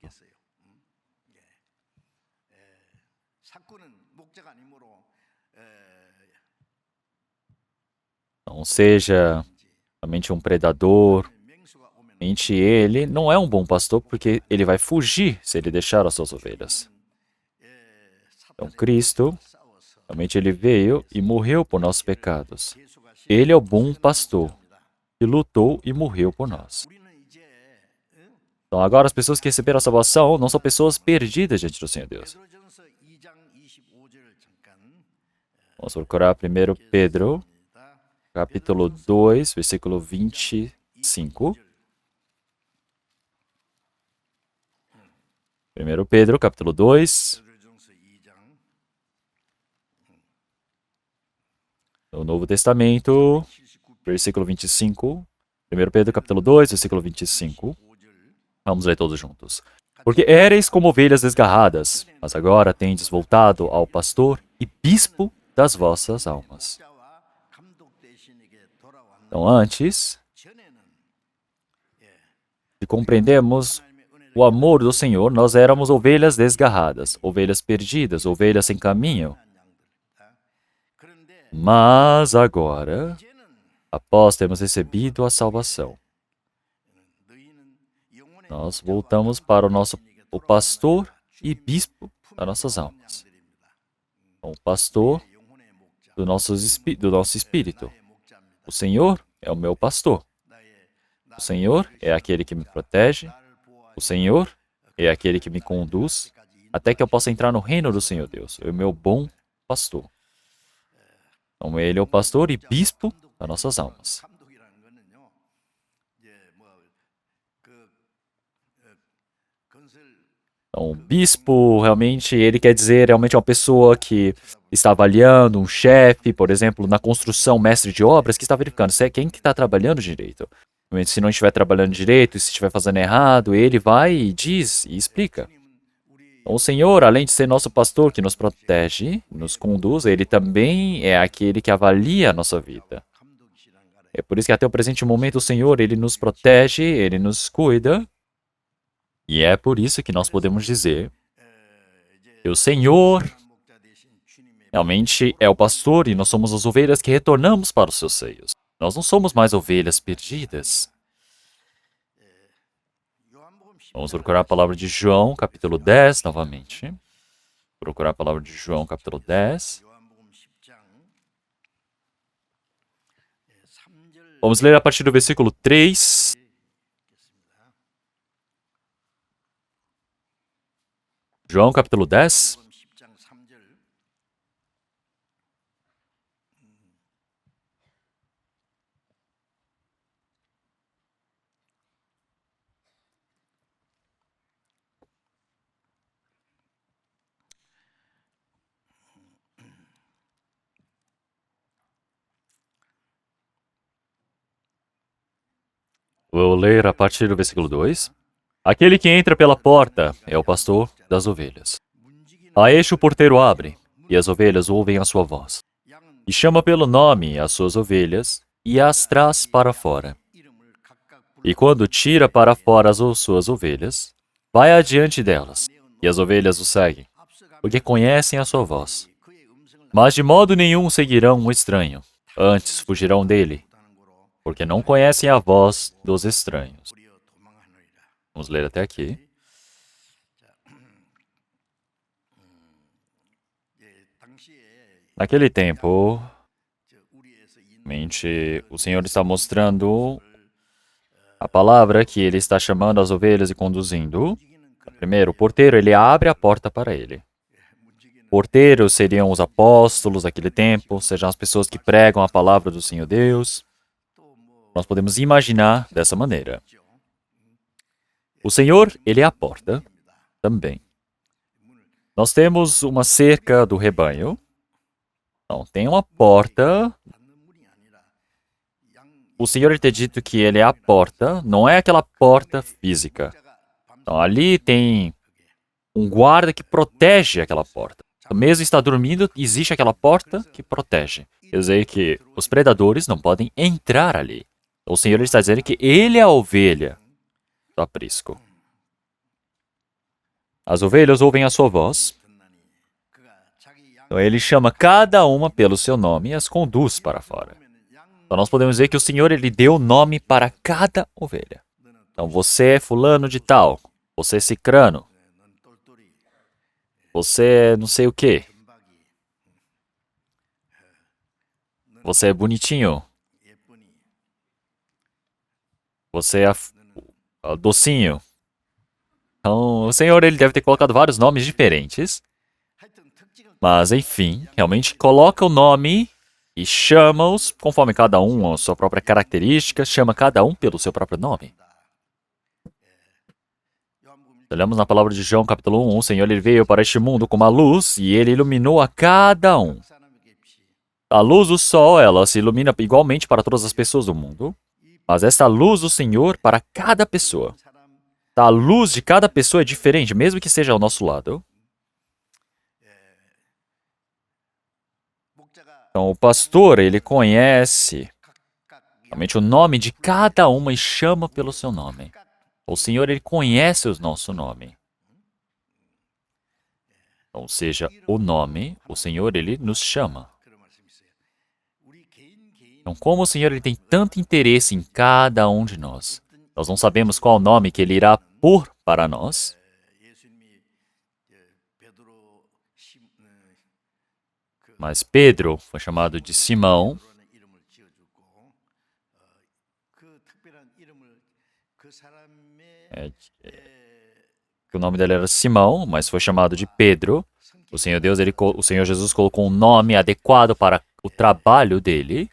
Não seja somente um predador. Realmente ele não é um bom pastor porque ele vai fugir se ele deixar as suas ovelhas. Então, Cristo, realmente ele veio e morreu por nossos pecados. Ele é o bom pastor que lutou e morreu por nós. Então, agora as pessoas que receberam a salvação não são pessoas perdidas diante do Senhor Deus. Vamos procurar 1 Pedro, capítulo 2, versículo 25. 1 Pedro, capítulo 2, no Novo Testamento, versículo 25. 1 Pedro, capítulo 2, versículo 25. Vamos ler todos juntos. Porque éreis como ovelhas desgarradas, mas agora tendes voltado ao pastor e bispo das vossas almas. Então, antes de compreendermos o amor do Senhor, nós éramos ovelhas desgarradas, ovelhas perdidas, ovelhas sem caminho. Mas agora, após termos recebido a salvação, nós voltamos para o pastor e bispo das nossas almas. Então, o pastor do nosso espírito. O Senhor é o meu pastor. O Senhor é aquele que me protege. O Senhor é aquele que me conduz até que eu possa entrar no reino do Senhor Deus. É o meu bom pastor. Então, ele é o pastor e bispo das nossas almas. Então, o bispo, realmente, ele quer dizer realmente uma pessoa que está avaliando, um chefe, por exemplo, na construção, mestre de obras, que está verificando se é quem que está trabalhando direito. Se não estiver trabalhando direito, se estiver fazendo errado, ele vai e diz e explica. Então, o Senhor, além de ser nosso pastor que nos protege, nos conduz, ele também é aquele que avalia a nossa vida. É por isso que até o presente momento o Senhor, ele nos protege, ele nos cuida. E é por isso que nós podemos dizer que o Senhor realmente é o pastor e nós somos as ovelhas que retornamos para os seus seios. Nós não somos mais ovelhas perdidas. Vamos procurar a palavra de João, capítulo 10, novamente. Procurar a palavra de João, capítulo 10. Vamos ler a partir do versículo 3. João, capítulo 10. Vou ler a partir do versículo 2. Aquele que entra pela porta é o pastor das ovelhas. A este o porteiro abre, e as ovelhas ouvem a sua voz. E chama pelo nome as suas ovelhas, e as traz para fora. E quando tira para fora as suas ovelhas, vai adiante delas, e as ovelhas o seguem, porque conhecem a sua voz. Mas de modo nenhum seguirão um estranho, antes fugirão dele, porque não conhecem a voz dos estranhos. Vamos ler até aqui. Naquele tempo, realmente, o Senhor está mostrando a palavra que Ele está chamando as ovelhas e conduzindo. Primeiro, o porteiro, ele abre a porta para ele. Porteiros seriam os apóstolos daquele tempo, sejam as pessoas que pregam a palavra do Senhor Deus. Nós podemos imaginar dessa maneira. O Senhor, ele é a porta também. Nós temos uma cerca do rebanho. Então, tem uma porta. O Senhor, ele tem dito que ele é a porta, não é aquela porta física. Então, ali tem um guarda que protege aquela porta. Então, mesmo está dormindo, existe aquela porta que protege. Quer dizer que os predadores não podem entrar ali. O Senhor ele está dizendo que ele é a ovelha do aprisco. As ovelhas ouvem a sua voz. Então, ele chama cada uma pelo seu nome e as conduz para fora. Então, nós podemos ver que o Senhor ele deu nome para cada ovelha. Então, você é fulano de tal. Você é cicrano. Você é não sei o quê. Você é bonitinho. Você é docinho. Então, o Senhor ele deve ter colocado vários nomes diferentes. Mas, enfim, realmente coloca o nome e chama-os, conforme cada um a sua própria característica, chama cada um pelo seu próprio nome. Olhamos na palavra de João, capítulo 1, o Senhor ele veio para este mundo como a luz e ele iluminou a cada um. A luz do sol, ela se ilumina igualmente para todas as pessoas do mundo, mas esta luz do Senhor para cada pessoa. A luz de cada pessoa é diferente, mesmo que seja ao nosso lado. Então, o pastor, ele conhece realmente o nome de cada uma e chama pelo seu nome. O Senhor, ele conhece o nosso nome. Então, seja o nome, o Senhor, ele nos chama. Então, como o Senhor ele tem tanto interesse em cada um de nós, nós não sabemos qual o nome que ele irá pôr para nós. Mas Pedro foi chamado de Simão. O nome dele era Simão, mas foi chamado de Pedro. O Senhor Jesus colocou um nome adequado para o trabalho dele.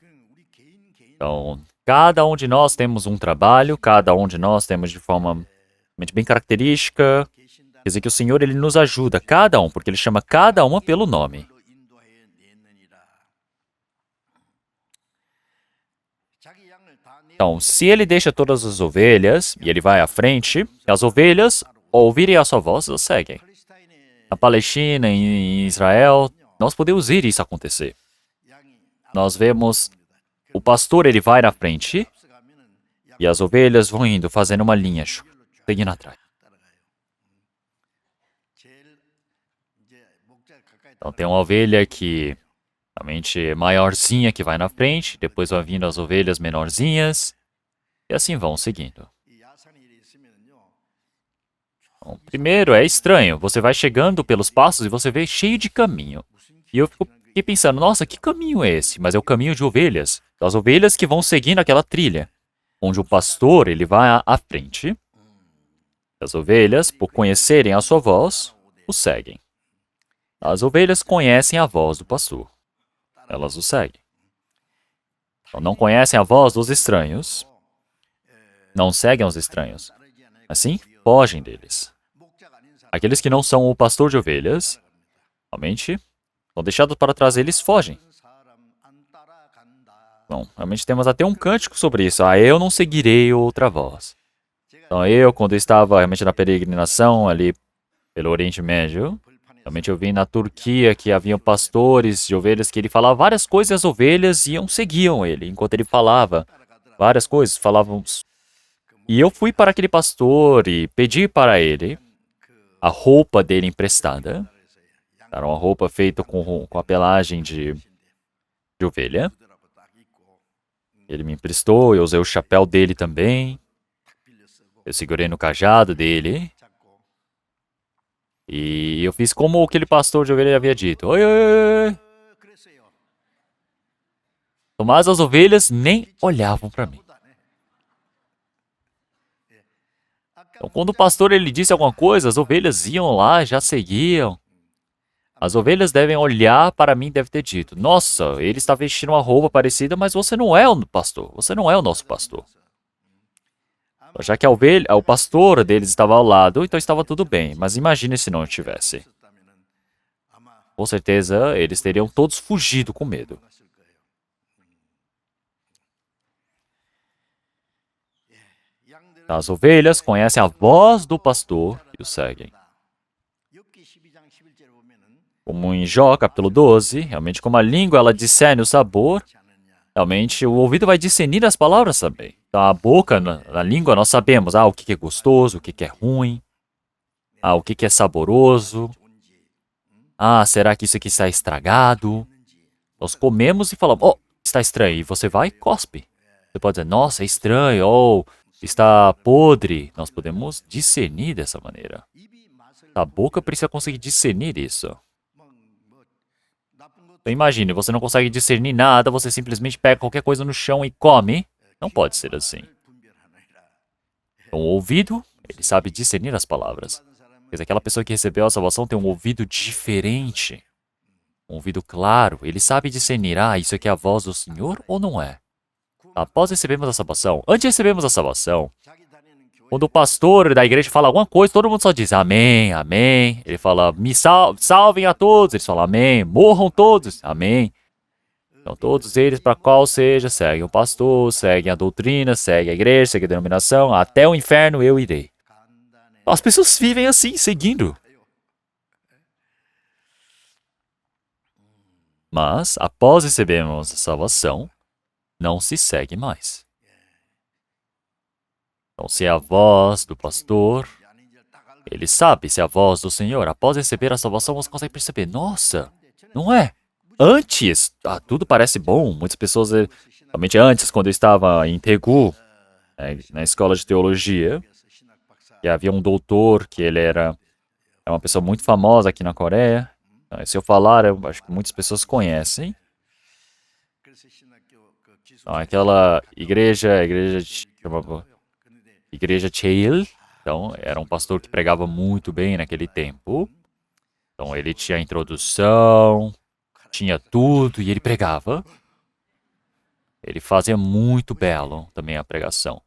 Então, cada um de nós temos um trabalho, cada um de nós temos de forma bem característica. Quer dizer que o Senhor ele nos ajuda, cada um, porque ele chama cada uma pelo nome. Então, se ele deixa todas as ovelhas e ele vai à frente, as ovelhas, ao ouvirem a sua voz, elas seguem. Na Palestina, em Israel, nós podemos ver isso acontecer. Nós vemos o pastor, ele vai na frente e as ovelhas vão indo, fazendo uma linha, seguindo atrás. Então, tem uma ovelha que realmente maiorzinha que vai na frente, depois vai vindo as ovelhas menorzinhas, e assim vão seguindo. Bom, primeiro, é estranho, você vai chegando pelos passos e você vê cheio de caminho. E eu fiquei pensando, nossa, que caminho é esse? Mas é o caminho de ovelhas. As ovelhas que vão seguindo aquela trilha, onde o pastor ele vai à frente. As ovelhas, por conhecerem a sua voz, o seguem. As ovelhas conhecem a voz do pastor. Elas o seguem. Então, não conhecem a voz dos estranhos. Não seguem os estranhos. Assim, fogem deles. Aqueles que não são o pastor de ovelhas, realmente, são deixados para trás, eles fogem. Bom, realmente temos até um cântico sobre isso. Eu não seguirei outra voz. Então eu, quando estava realmente na peregrinação ali pelo Oriente Médio, realmente eu vi na Turquia que haviam pastores de ovelhas que ele falava várias coisas e as ovelhas seguiam ele, enquanto ele falava várias coisas, falavam. E eu fui para aquele pastor e pedi para ele a roupa dele emprestada. Era uma roupa feita com a pelagem de ovelha. Ele me emprestou, eu usei o chapéu dele também. Eu segurei no cajado dele. E eu fiz como aquele pastor de ovelha havia dito. Oi, oi, oi, oi. Mas as ovelhas nem olhavam para mim. Então, quando o pastor ele disse alguma coisa, as ovelhas iam lá, já seguiam. As ovelhas devem olhar para mim e devem ter dito: Nossa, ele está vestindo uma roupa parecida, mas você não é o pastor. Você não é o nosso pastor. Já que a ovelha, o pastor deles estava ao lado, então estava tudo bem. Mas imagine se não tivesse. Com certeza, eles teriam todos fugido com medo. As ovelhas conhecem a voz do pastor e o seguem. Como em Jó, capítulo 12, realmente como a língua ela discerne o sabor, realmente o ouvido vai discernir as palavras também. Então a boca, na língua, nós sabemos o que é gostoso, o que é ruim, o que é saboroso. Será que isso aqui está estragado? Nós comemos e falamos, está estranho. E você vai e cospe. Você pode dizer, nossa, é estranho, ou está podre. Nós podemos discernir dessa maneira. A boca precisa conseguir discernir isso. Então imagine, você não consegue discernir nada, você simplesmente pega qualquer coisa no chão e come. Não pode ser assim. Então, o ouvido, ele sabe discernir as palavras. Quer dizer, aquela pessoa que recebeu a salvação tem um ouvido diferente. Um ouvido claro. Ele sabe discernir, isso aqui é a voz do Senhor ou não é? Após recebermos a salvação, antes de recebermos a salvação, quando o pastor da igreja fala alguma coisa, todo mundo só diz amém, amém. Ele fala, salvem a todos. Eles falam amém, morram todos, amém. Então todos eles, para qual seja, seguem o pastor, seguem a doutrina, seguem a igreja, seguem a denominação, até o inferno eu irei. As pessoas vivem assim, seguindo. Mas, após recebermos a salvação, não se segue mais. Então, se é a voz do pastor, ele sabe se é a voz do Senhor. Após receber a salvação, você consegue perceber, nossa, não é? Antes, tudo parece bom. Muitas pessoas, realmente antes, quando eu estava em Daegu, na escola de teologia, e havia um doutor que ele era uma pessoa muito famosa aqui na Coreia. Se eu falar, eu acho que muitas pessoas conhecem. Então, aquela igreja Cheil. Então, era um pastor que pregava muito bem naquele tempo. Então, ele tinha a introdução, tinha tudo e ele pregava. Ele fazia muito belo também a pregação.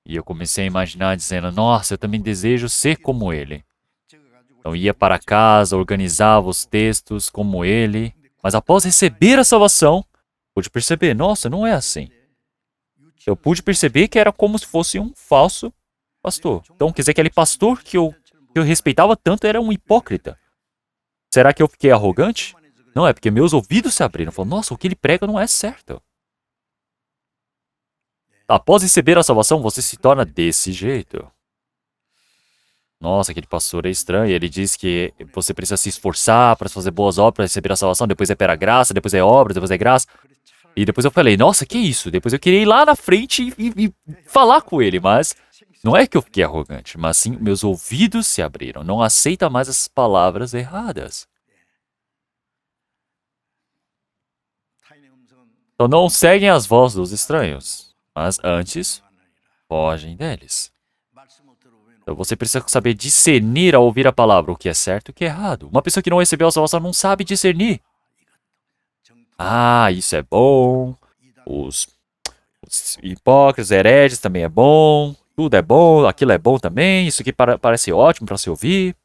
E eu comecei a imaginar dizendo, nossa, eu também desejo ser como ele. Então ia para casa, organizava os textos como ele. Mas após receber a salvação, pude perceber, nossa, não é assim. Eu pude perceber que era como se fosse um falso pastor. Então quer dizer que aquele pastor que eu respeitava tanto era um hipócrita. Será que eu fiquei arrogante? Não, é porque meus ouvidos se abriram. Eu falei, nossa, o que ele prega não é certo. Após receber a salvação, você se torna desse jeito. Nossa, aquele pastor é estranho. Ele diz que você precisa se esforçar para fazer boas obras para receber a salvação. Depois é pela graça, depois é obra, depois é graça. E depois eu falei, nossa, que isso? Depois eu queria ir lá na frente e falar com ele. Mas não é que eu fiquei arrogante, mas sim meus ouvidos se abriram. Não aceita mais as palavras erradas. Então não seguem as vozes dos estranhos, mas antes fogem deles. Então você precisa saber discernir ao ouvir a palavra o que é certo e o que é errado. Uma pessoa que não recebeu a salvação não sabe discernir. Isso é bom. Os hipócritas, hereges também é bom. Tudo é bom, aquilo é bom também. Isso aqui parece ótimo para se ouvir.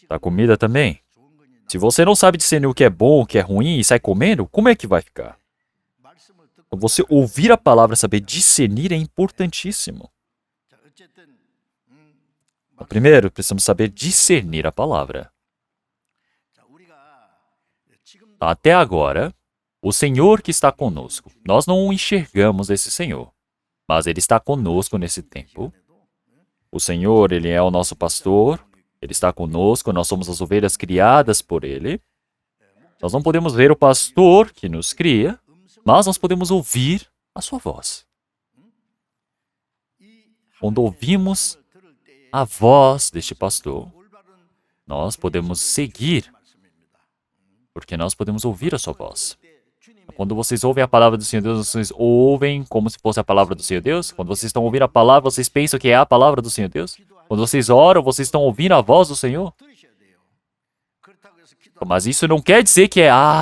A comida também. Se você não sabe discernir o que é bom, o que é ruim e sai comendo, como é que vai ficar? Então, você ouvir a palavra, saber discernir é importantíssimo. Então, primeiro, precisamos saber discernir a palavra. Até agora, o Senhor que está conosco, nós não o enxergamos esse Senhor, mas Ele está conosco nesse tempo. O Senhor, Ele é o nosso pastor, Ele está conosco, nós somos as ovelhas criadas por Ele. Nós não podemos ver o pastor que nos cria, mas nós podemos ouvir a sua voz. Quando ouvimos a voz deste pastor, nós podemos seguir, porque nós podemos ouvir a sua voz. Quando vocês ouvem a palavra do Senhor Deus, vocês ouvem como se fosse a palavra do Senhor Deus? Quando vocês estão ouvindo a palavra, vocês pensam que é a palavra do Senhor Deus? Quando vocês oram, vocês estão ouvindo a voz do Senhor? Mas isso não quer dizer que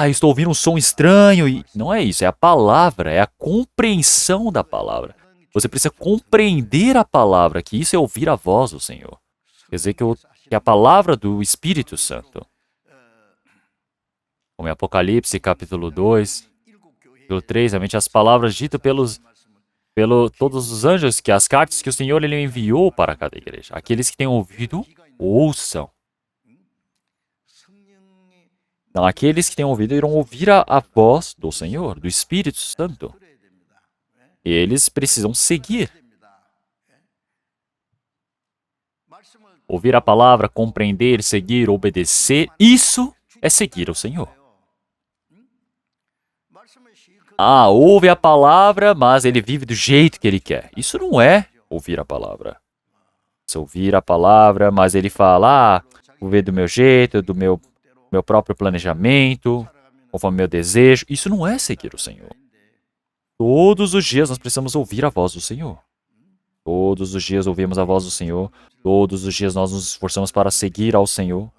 estou ouvindo um som estranho. Não é isso, é a palavra, é a compreensão da palavra. Você precisa compreender a palavra, que isso é ouvir a voz do Senhor. Quer dizer que é a palavra do Espírito Santo. Como em Apocalipse, capítulo 2, capítulo 3, realmente as palavras ditas pelos todos os anjos, que as cartas que o Senhor ele enviou para cada igreja. Aqueles que têm ouvido, ouçam. Então, aqueles que têm ouvido irão ouvir a voz do Senhor, do Espírito Santo. E eles precisam seguir. Ouvir a palavra, compreender, seguir, obedecer, isso é seguir o Senhor. Ouve a palavra, mas ele vive do jeito que ele quer. Isso não é ouvir a palavra. Se ouvir a palavra, mas ele fala, vou ver do meu jeito, do meu próprio planejamento, conforme meu desejo. Isso não é seguir o Senhor. Todos os dias nós precisamos ouvir a voz do Senhor. Todos os dias ouvimos a voz do Senhor. Todos os dias nós nos esforçamos para seguir ao Senhor.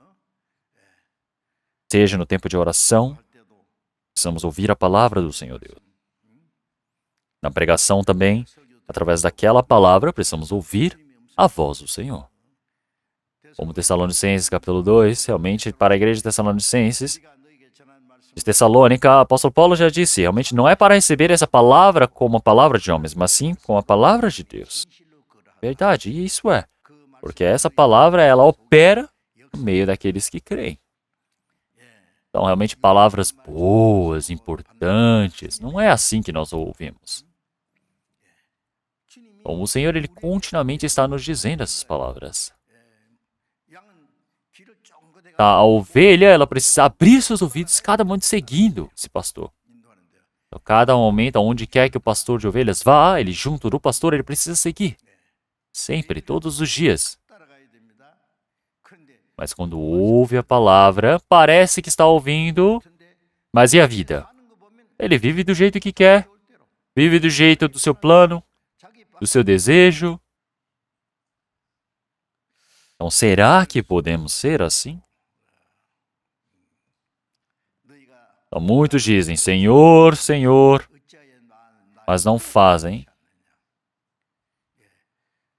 Seja no tempo de oração, precisamos ouvir a palavra do Senhor Deus. Na pregação também, através daquela palavra, precisamos ouvir a voz do Senhor. Como Tessalonicenses, capítulo 2, realmente, para a igreja de Tessalonicenses, de Tessalônica, o apóstolo Paulo já disse, realmente não é para receber essa palavra como a palavra de homens, mas sim como a palavra de Deus. Verdade, e isso é. Porque essa palavra, ela opera no meio daqueles que creem. Então, realmente, palavras boas, importantes, não é assim que nós ouvimos. Então, o Senhor, ele continuamente está nos dizendo essas palavras. A ovelha, ela precisa abrir seus ouvidos, cada momento seguindo esse pastor. Então, cada momento, aonde quer que o pastor de ovelhas vá, ele junto do pastor, ele precisa seguir. Sempre, todos os dias. Mas quando ouve a palavra, parece que está ouvindo, mas e a vida? Ele vive do jeito que quer, vive do jeito do seu plano, do seu desejo. Então, será que podemos ser assim? Então, muitos dizem, Senhor, Senhor, mas não fazem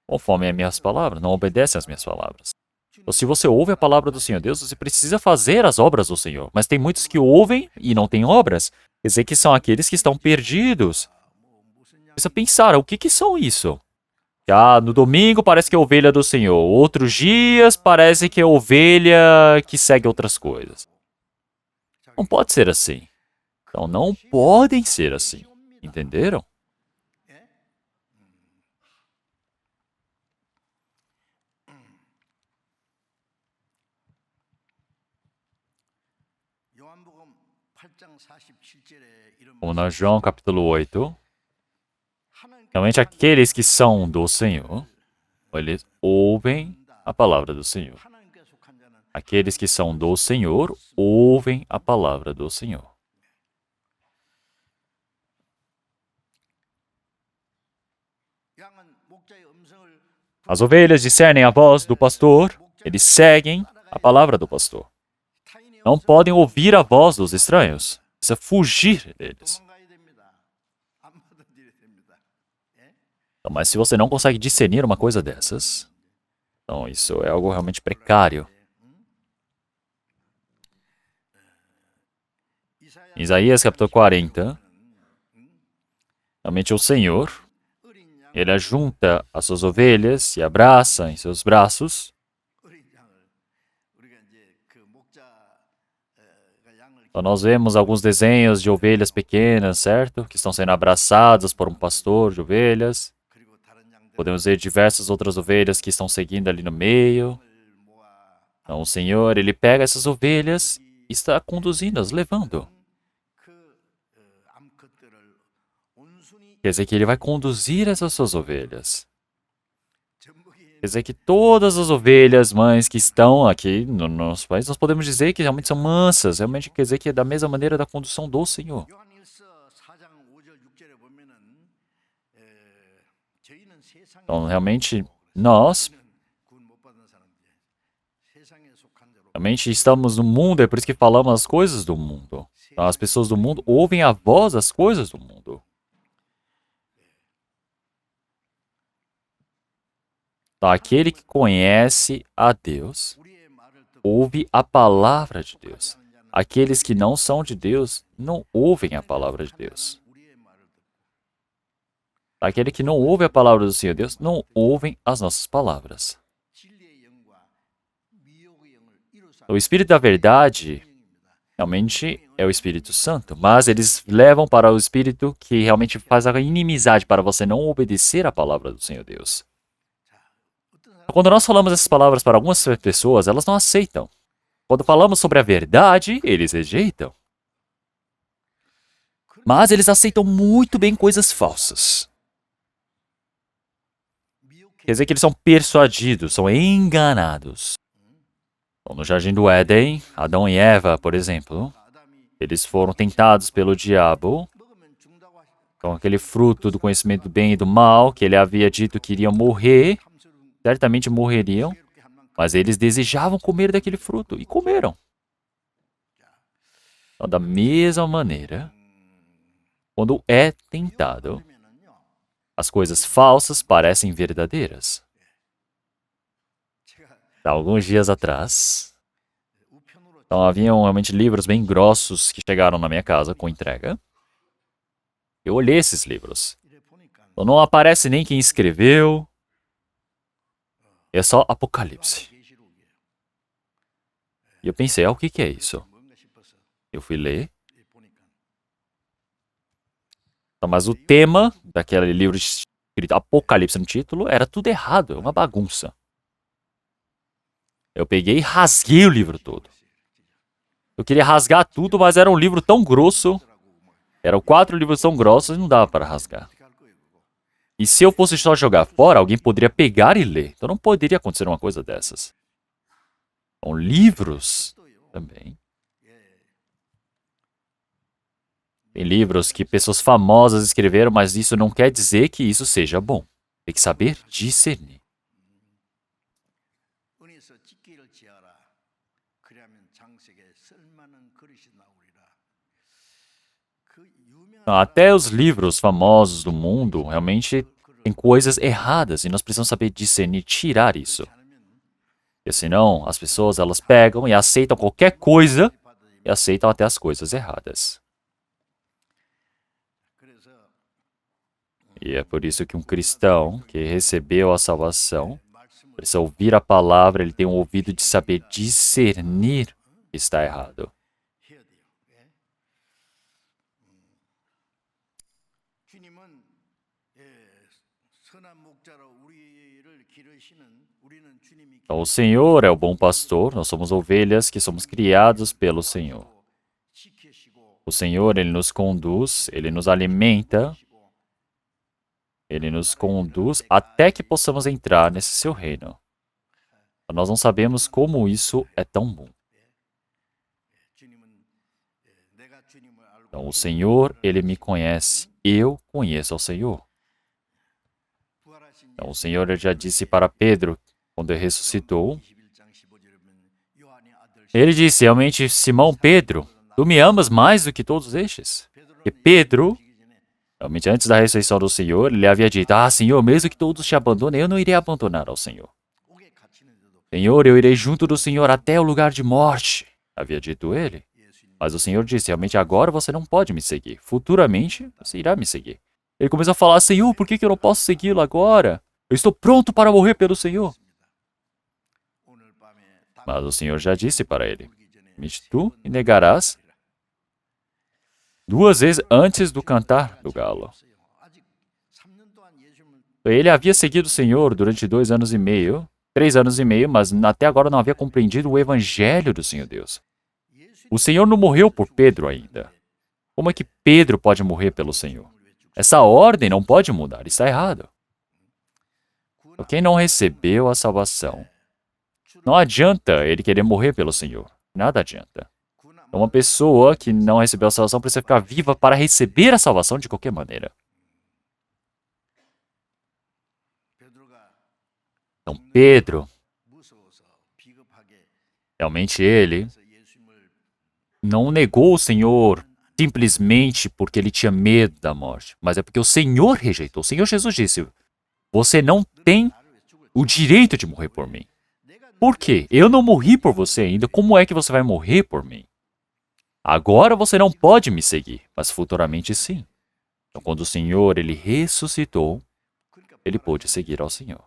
conforme as minhas palavras, não obedecem às minhas palavras. Então, se você ouve a palavra do Senhor Deus, você precisa fazer as obras do Senhor. Mas tem muitos que ouvem e não têm obras. Quer dizer que são aqueles que estão perdidos. Precisa pensar, o que são isso? No domingo parece que é ovelha do Senhor. Outros dias parece que é ovelha que segue outras coisas. Não pode ser assim. Então, não podem ser assim. Entenderam? Como na João capítulo 8, realmente aqueles que são do Senhor, eles ouvem a palavra do Senhor. Aqueles que são do Senhor ouvem a palavra do Senhor. As ovelhas discernem a voz do pastor, eles seguem a palavra do pastor. Não podem ouvir a voz dos estranhos. Precisa fugir deles. Então, mas se você não consegue discernir uma coisa dessas, então isso é algo realmente precário. Isaías capítulo 40, realmente o Senhor, ele ajunta as suas ovelhas e abraça em seus braços. Então, nós vemos alguns desenhos de ovelhas pequenas, certo? Que estão sendo abraçadas por um pastor de ovelhas. Podemos ver diversas outras ovelhas que estão seguindo ali no meio. Então, o Senhor, ele pega essas ovelhas e está conduzindo-as, levando. Quer dizer que ele vai conduzir essas suas ovelhas. Quer dizer que todas as ovelhas mães que estão aqui no nosso país, nós podemos dizer que realmente são mansas. Realmente quer dizer que é da mesma maneira da condução do Senhor. Então, realmente, nós realmente estamos no mundo, é por isso que falamos as coisas do mundo. Então, as pessoas do mundo ouvem a voz das coisas do mundo. Então, aquele que conhece a Deus ouve a palavra de Deus. Aqueles que não são de Deus não ouvem a palavra de Deus. Aquele que não ouve a palavra do Senhor Deus não ouvem as nossas palavras. O Espírito da Verdade realmente é o Espírito Santo, mas eles levam para o Espírito que realmente faz a inimizade para você não obedecer a palavra do Senhor Deus. Quando nós falamos essas palavras para algumas pessoas, elas não aceitam. Quando falamos sobre a verdade, eles rejeitam. Mas eles aceitam muito bem coisas falsas. Quer dizer que eles são persuadidos, são enganados. Então, no Jardim do Éden, Adão e Eva, por exemplo, eles foram tentados pelo diabo. Então, aquele fruto do conhecimento do bem e do mal, que ele havia dito que iriam morrer, certamente morreriam, mas eles desejavam comer daquele fruto e comeram. Então, da mesma maneira, quando é tentado, as coisas falsas parecem verdadeiras. Há alguns dias atrás, então haviam realmente livros bem grossos que chegaram na minha casa com entrega. Eu olhei esses livros. Então, não aparece nem quem escreveu. É só Apocalipse. E eu pensei, o que é isso? Eu fui ler. Então, mas o tema daquele livro escrito Apocalipse no título era tudo errado, uma bagunça. Eu peguei e rasguei o livro todo. Eu queria rasgar tudo, mas era um livro tão grosso. Eram 4 livros tão grossos e não dava para rasgar. E se eu fosse só jogar fora, alguém poderia pegar e ler. Então não poderia acontecer uma coisa dessas. Então, livros também. Tem livros que pessoas famosas escreveram, mas isso não quer dizer que isso seja bom. Tem que saber discernir. Até os livros famosos do mundo realmente têm coisas erradas e nós precisamos saber discernir, tirar isso. Porque senão as pessoas elas pegam e aceitam qualquer coisa e aceitam até as coisas erradas. E é por isso que um cristão que recebeu a salvação precisa ouvir a palavra, ele tem um ouvido de saber discernir o que está errado. Então, o Senhor é o bom pastor, nós somos ovelhas que somos criados pelo Senhor. O Senhor, Ele nos conduz, Ele nos alimenta, Ele nos conduz até que possamos entrar nesse seu reino. Nós não sabemos como isso é tão bom. Então, o Senhor, Ele me conhece, eu conheço ao Senhor. Então, o Senhor já disse para Pedro, quando ele ressuscitou, ele disse, realmente, Simão Pedro, tu me amas mais do que todos estes? E Pedro, realmente antes da ressurreição do Senhor, ele havia dito, Senhor, mesmo que todos te abandonem, eu não irei abandonar ao Senhor. Senhor, eu irei junto do Senhor até o lugar de morte, havia dito ele. Mas o Senhor disse, realmente agora você não pode me seguir. Futuramente, você irá me seguir. Ele começou a falar, Senhor, por que eu não posso segui-lo agora? Eu estou pronto para morrer pelo Senhor. Mas o Senhor já disse para ele, tu me negarás 2 vezes antes do cantar do galo. Ele havia seguido o Senhor durante 2 anos e meio, 3 anos e meio, mas até agora não havia compreendido o evangelho do Senhor Deus. O Senhor não morreu por Pedro ainda. Como é que Pedro pode morrer pelo Senhor? Essa ordem não pode mudar, está errado. Quem não recebeu a salvação, não adianta ele querer morrer pelo Senhor. Nada adianta. Uma pessoa que não recebeu a salvação precisa ficar viva para receber a salvação de qualquer maneira. Então, Pedro, realmente ele não negou o Senhor simplesmente porque ele tinha medo da morte, mas é porque o Senhor rejeitou. O Senhor Jesus disse: você não tem o direito de morrer por mim. Por quê? Eu não morri por você ainda, como é que você vai morrer por mim? Agora você não pode me seguir, mas futuramente sim. Então, quando o Senhor ele ressuscitou, ele pôde seguir ao Senhor.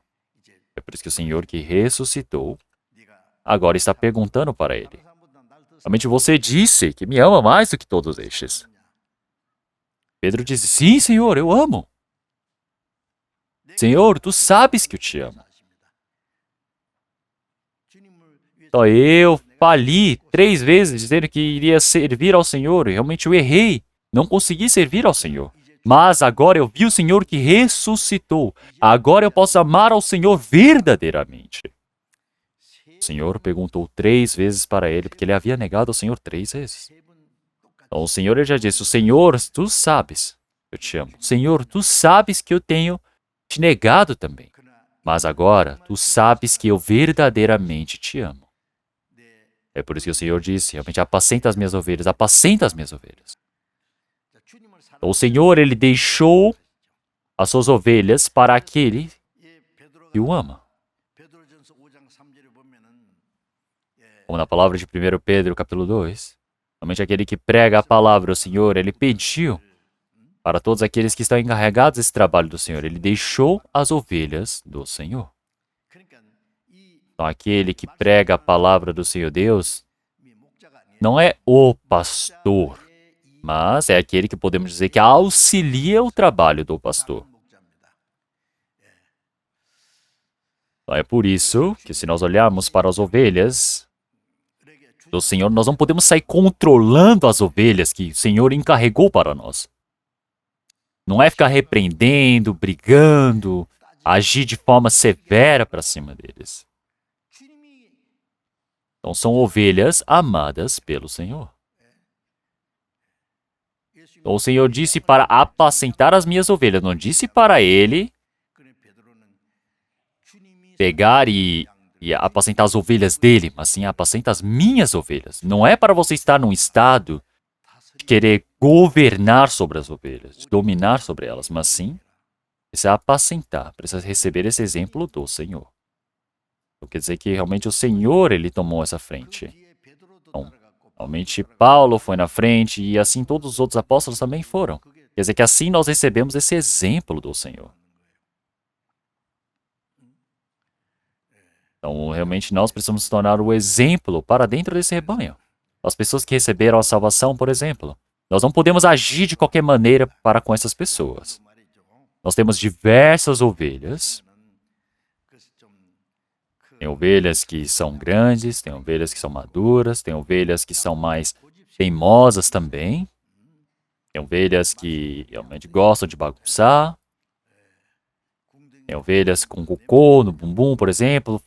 É por isso que o Senhor que ressuscitou agora está perguntando para ele: realmente você disse que me ama mais do que todos estes. Pedro disse: sim, Senhor, eu amo. Senhor, tu sabes que eu te amo. Então eu fali 3 vezes dizendo que iria servir ao Senhor. E realmente eu errei. Não consegui servir ao Senhor. Mas agora eu vi o Senhor que ressuscitou. Agora eu posso amar ao Senhor verdadeiramente. O Senhor perguntou 3 vezes para ele, porque ele havia negado ao Senhor 3 vezes. Então o Senhor ele já disse: o Senhor, tu sabes que eu te amo. Senhor, tu sabes que eu tenho te negado também. Mas agora tu sabes que eu verdadeiramente te amo. É por isso que o Senhor disse: realmente apacenta as minhas ovelhas, apacenta as minhas ovelhas. Então, o Senhor, ele deixou as suas ovelhas para aquele que o ama. Como na palavra de 1 Pedro, capítulo 2, realmente aquele que prega a palavra ao Senhor, ele pediu para todos aqueles que estão encarregados desse trabalho do Senhor, ele deixou as ovelhas do Senhor. Então, aquele que prega a palavra do Senhor Deus não é o pastor, mas é aquele que podemos dizer que auxilia o trabalho do pastor. Então, é por isso que, se nós olharmos para as ovelhas do Senhor, nós não podemos sair controlando as ovelhas que o Senhor encarregou para nós. Não é ficar repreendendo, brigando, agir de forma severa para cima deles. Então, são ovelhas amadas pelo Senhor. Então, o Senhor disse para apacentar as minhas ovelhas, não disse para ele pegar e apacentar as ovelhas dele, mas sim apacenta as minhas ovelhas. Não é para você estar num estado de querer governar sobre as ovelhas, de dominar sobre elas, mas sim precisa apacentar, precisa receber esse exemplo do Senhor. Então, quer dizer que realmente o Senhor, ele tomou essa frente. Então, realmente Paulo foi na frente e assim todos os outros apóstolos também foram. Quer dizer que assim nós recebemos esse exemplo do Senhor. Então, realmente nós precisamos tornar o exemplo para dentro desse rebanho. As pessoas que receberam a salvação, por exemplo. Nós não podemos agir de qualquer maneira para com essas pessoas. Nós temos diversas ovelhas. Tem ovelhas que são grandes, tem ovelhas que são maduras, tem ovelhas que são mais teimosas também. Tem ovelhas que realmente gostam de bagunçar. Tem ovelhas com cocô no bumbum, por exemplo,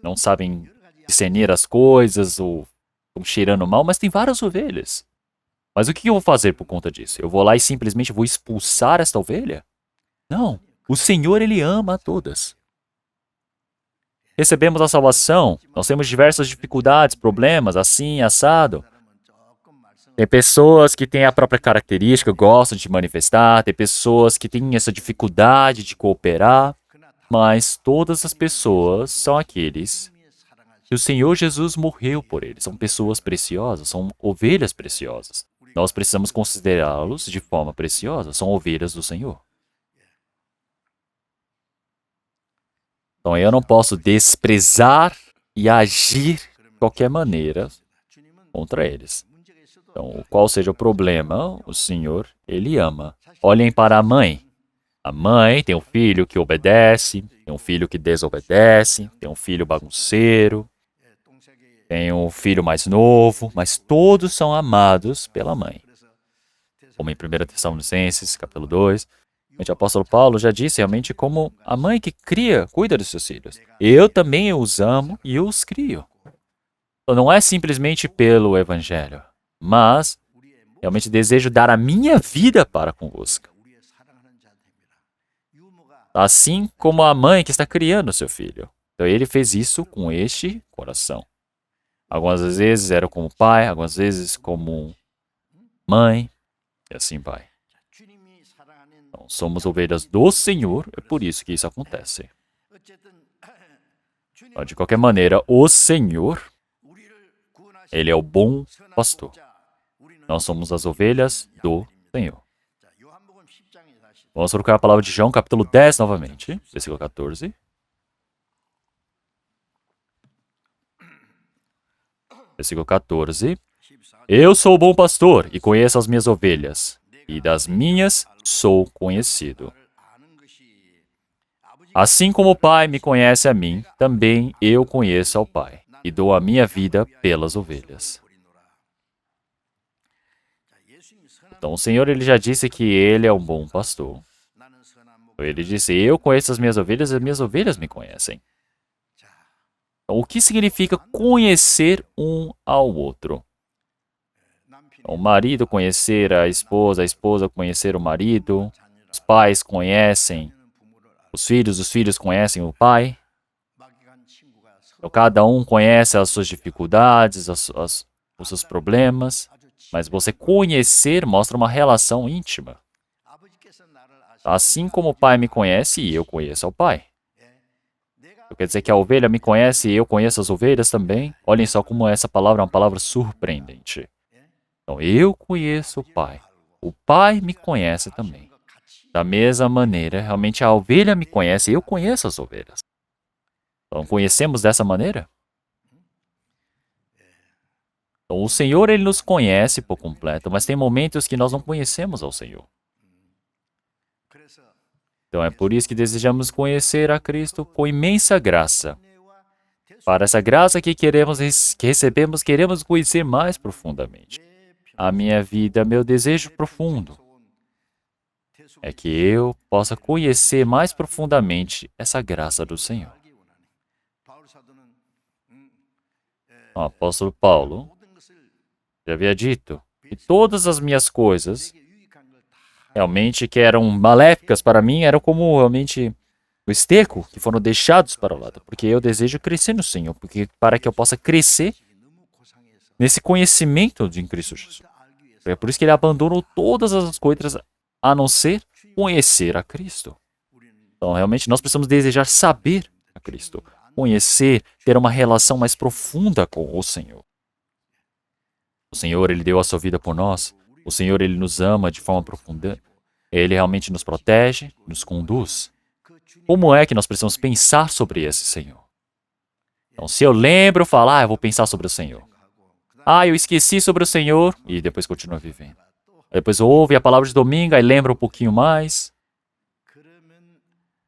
não sabem discernir as coisas ou estão cheirando mal, mas tem várias ovelhas. Mas o que eu vou fazer por conta disso? Eu vou lá e simplesmente vou expulsar esta ovelha? Não. O Senhor, ele ama a todas. Recebemos a salvação, nós temos diversas dificuldades, problemas, assim, assado. Tem pessoas que têm a própria característica, gostam de manifestar, tem pessoas que têm essa dificuldade de cooperar, mas todas as pessoas são aqueles que o Senhor Jesus morreu por eles. São pessoas preciosas, são ovelhas preciosas. Nós precisamos considerá-los de forma preciosa, são ovelhas do Senhor. Então eu não posso desprezar e agir de qualquer maneira contra eles. Então, qual seja o problema, o Senhor, ele ama. Olhem para a mãe. A mãe tem um filho que obedece, tem um filho que desobedece, tem um filho bagunceiro, tem um filho mais novo, mas todos são amados pela mãe. Como em 1 Tessalonicenses, capítulo 2, o apóstolo Paulo já disse realmente como a mãe que cuida dos seus filhos. Eu também os amo e os crio. Então, não é simplesmente pelo evangelho, mas realmente desejo dar a minha vida para convosco. assim como a mãe que está criando seu filho. Então ele fez isso com este coração. Algumas vezes era como pai, algumas vezes como mãe, e assim vai. Então, somos ovelhas do Senhor, é por isso que isso acontece. Então, de qualquer maneira, o Senhor, Ele é o bom pastor. Nós somos as ovelhas do Senhor. Vamos procurar a palavra de João, capítulo 10 novamente, versículo 14. Versículo 14. Eu sou o bom pastor e conheço as minhas ovelhas, e das minhas sou conhecido. Assim como o Pai me conhece a mim, também eu conheço ao Pai, e dou a minha vida pelas ovelhas. Então o Senhor ele já disse que Ele é um bom pastor. Então, Ele disse, eu conheço as minhas ovelhas me conhecem. Então, o que significa conhecer um ao outro? O marido conhecer a esposa conhecer o marido, os pais conhecem os filhos conhecem o pai. Então, cada um conhece as suas dificuldades, os seus problemas, mas você conhecer mostra uma relação íntima. Assim como o pai me conhece e eu conheço ao pai. Então, quer dizer que a ovelha me conhece e eu conheço as ovelhas também? Olhem só como essa palavra é uma palavra surpreendente. Então, eu conheço o pai. O pai me conhece também. Da mesma maneira, realmente a ovelha me conhece e eu conheço as ovelhas. Então, conhecemos dessa maneira? Então, o Senhor, Ele nos conhece por completo, mas tem momentos que nós não conhecemos ao Senhor. Então, é por isso que desejamos conhecer a Cristo com imensa graça. Para essa graça que que recebemos, queremos conhecer mais profundamente. A minha vida, meu desejo profundo é que eu possa conhecer mais profundamente essa graça do Senhor. O apóstolo Paulo já havia dito que todas as minhas coisas realmente que eram maléficas para mim eram como realmente o esterco que foram deixados para o lado, porque eu desejo crescer no Senhor, porque para que eu possa crescer nesse conhecimento de Cristo Jesus. É por isso que ele abandonou todas as coisas a não ser conhecer a Cristo. Então, realmente, nós precisamos desejar saber a Cristo, conhecer, ter uma relação mais profunda com o Senhor. O Senhor, Ele deu a sua vida por nós. O Senhor, Ele nos ama de forma profunda. Ele realmente nos protege, nos conduz. Como é que nós precisamos pensar sobre esse Senhor? Então, se eu lembro, falar, eu vou pensar sobre o Senhor. Eu esqueci sobre o Senhor, e depois continua vivendo. Depois ouve a palavra de domingo, e lembra um pouquinho mais.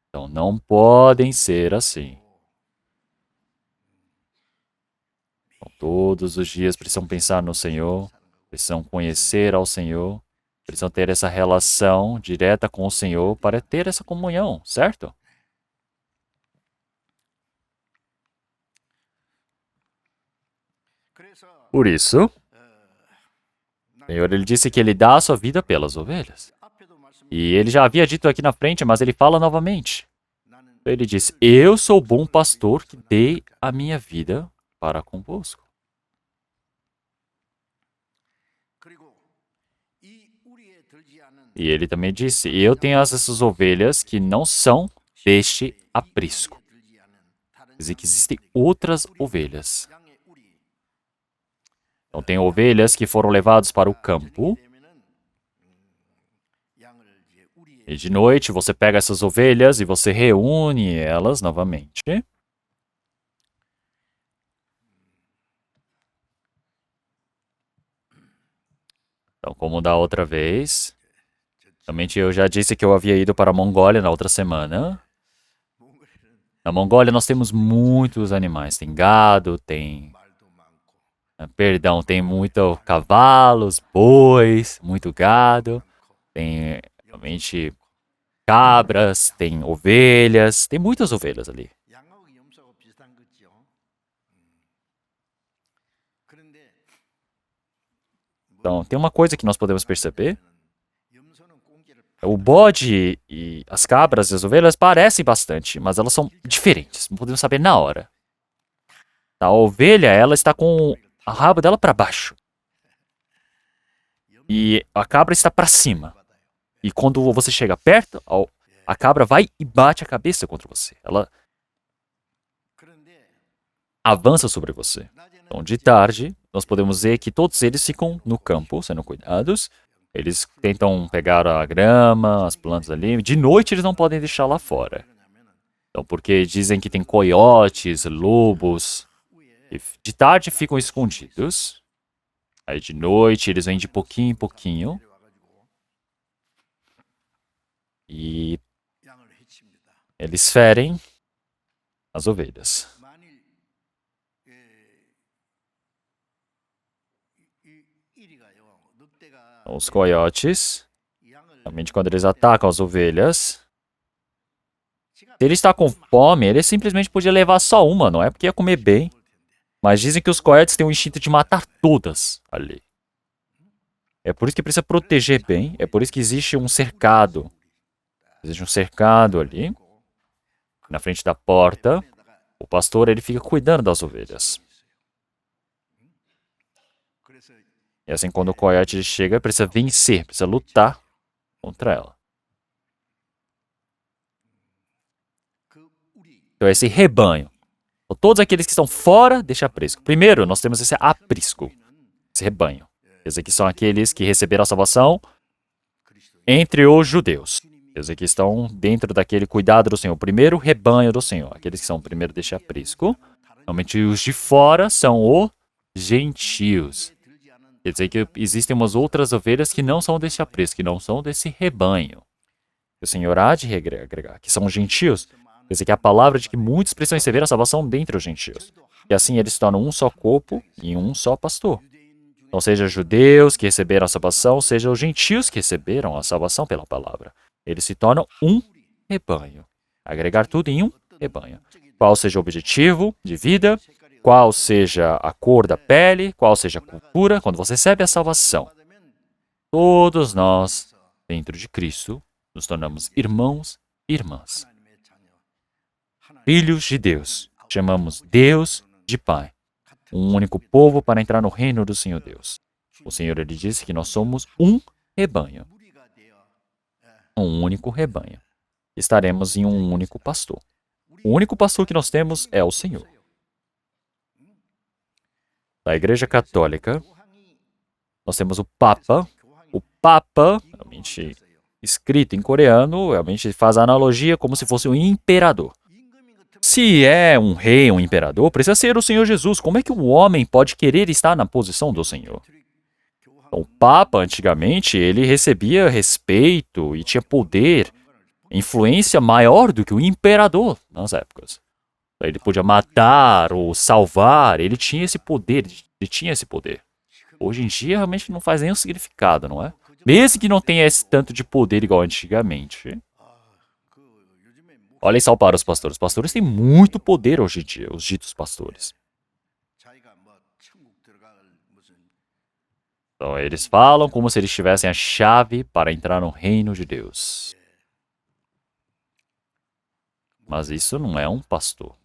Então, não podem ser assim. Então, todos os dias precisam pensar no Senhor, precisam conhecer ao Senhor, precisam ter essa relação direta com o Senhor para ter essa comunhão, certo? Por isso, o Senhor ele disse que Ele dá a sua vida pelas ovelhas. E Ele já havia dito aqui na frente, mas Ele fala novamente. Ele diz, eu sou o bom pastor que dei a minha vida para convosco. E ele também disse, eu tenho essas ovelhas que não são deste aprisco. Quer dizer que existem outras ovelhas. Então tem ovelhas que foram levadas para o campo. E de noite você pega essas ovelhas e você reúne elas novamente. Então, como da outra vez, realmente eu já disse que eu havia ido para a Mongólia na outra semana. Na Mongólia nós temos muitos animais. Tem gado, tem muito cavalos, bois, muito gado. Tem realmente cabras, tem ovelhas, tem muitas ovelhas ali. Então, tem uma coisa que nós podemos perceber. O bode e as cabras e as ovelhas parecem bastante, mas elas são diferentes. Não podemos saber na hora. A ovelha, ela está com a rabo dela para baixo. E a cabra está para cima. E quando você chega perto, a cabra vai e bate a cabeça contra você. Ela avança sobre você. Então, de tarde, nós podemos ver que todos eles ficam no campo, sendo cuidados. Eles tentam pegar a grama, as plantas ali. De noite, eles não podem deixar lá fora. Então, porque dizem que tem coiotes, lobos. E de tarde ficam escondidos. Aí de noite, eles vêm de pouquinho em pouquinho. E eles ferem as ovelhas. Os coiotes, realmente quando eles atacam as ovelhas, se ele está com fome, ele simplesmente podia levar só uma, não é porque ia comer bem. Mas dizem que os coiotes têm o instinto de matar todas ali. É por isso que precisa proteger bem, é por isso que existe um cercado. Existe um cercado ali, na frente da porta. O pastor, ele fica cuidando das ovelhas. E assim, quando o coiote chega, precisa vencer, precisa lutar contra ela. Então, esse rebanho. Então, todos aqueles que estão fora deste aprisco. Primeiro, nós temos esse aprisco, esse rebanho. Esses aqui são aqueles que receberam a salvação entre os judeus. Esses aqui estão dentro daquele cuidado do Senhor. O primeiro rebanho do Senhor. Aqueles que são o primeiro deste aprisco. Realmente, os de fora são os gentios. Quer dizer que existem umas outras ovelhas que não são desse aprisco, que não são desse rebanho. O Senhor há de agregar, que são os gentios. Quer dizer que a palavra de que muitos precisam receber a salvação dentre os gentios. E assim eles se tornam um só corpo e um só pastor. Então, seja judeus que receberam a salvação, seja os gentios que receberam a salvação pela palavra. Eles se tornam um rebanho. Agregar tudo em um rebanho. Qual seja o objetivo de vida, qual seja a cor da pele, qual seja a cultura, quando você recebe a salvação, todos nós, dentro de Cristo, nos tornamos irmãos e irmãs. Filhos de Deus. Chamamos Deus de Pai. Um único povo para entrar no reino do Senhor Deus. O Senhor, ele disse que nós somos um rebanho. Um único rebanho. Estaremos em um único pastor. O único pastor que nós temos é o Senhor. Da Igreja Católica, nós temos o Papa. O Papa, realmente escrito em coreano, realmente faz a analogia como se fosse um imperador. Se é um rei, um imperador, precisa ser o Senhor Jesus. Como é que um homem pode querer estar na posição do Senhor? O Papa, antigamente, ele recebia respeito e tinha poder, influência maior do que o imperador nas épocas. Ele podia matar ou salvar, ele tinha esse poder, Hoje em dia, realmente não faz nenhum significado, não é? Mesmo que não tenha esse tanto de poder igual antigamente. Olhem só para os pastores. Os pastores têm muito poder hoje em dia, os ditos pastores. Então, eles falam como se eles tivessem a chave para entrar no reino de Deus. Mas isso não é um pastor.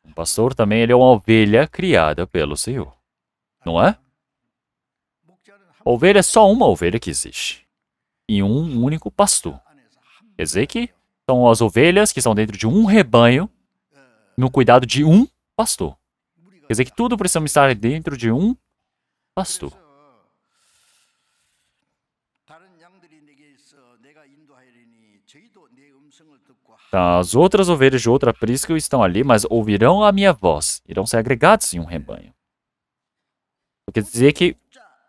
Um pastor também ele é uma ovelha criada pelo Senhor. Não é? A ovelha é só uma ovelha que existe. E um único pastor. Quer dizer que são as ovelhas que estão dentro de um rebanho no cuidado de um pastor. Quer dizer que tudo precisa estar dentro de um pastor. As outras ovelhas de outro aprisco estão ali, mas ouvirão a minha voz, irão ser agregados em um rebanho. Quer dizer que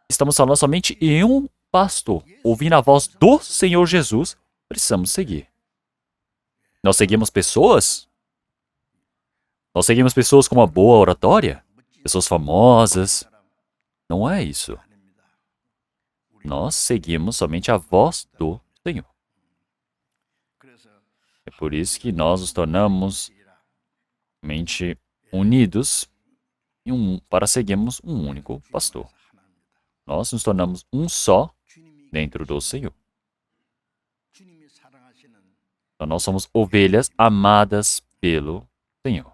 estamos falando somente em um pastor. Ouvindo a voz do Senhor Jesus, precisamos seguir. Nós seguimos pessoas? Nós seguimos pessoas com uma boa oratória? Pessoas famosas? Não é isso. Nós seguimos somente a voz do Senhor. É por isso que nós nos tornamos mente unidos para seguirmos um único pastor. Nós nos tornamos um só dentro do Senhor. Então, nós somos ovelhas amadas pelo Senhor.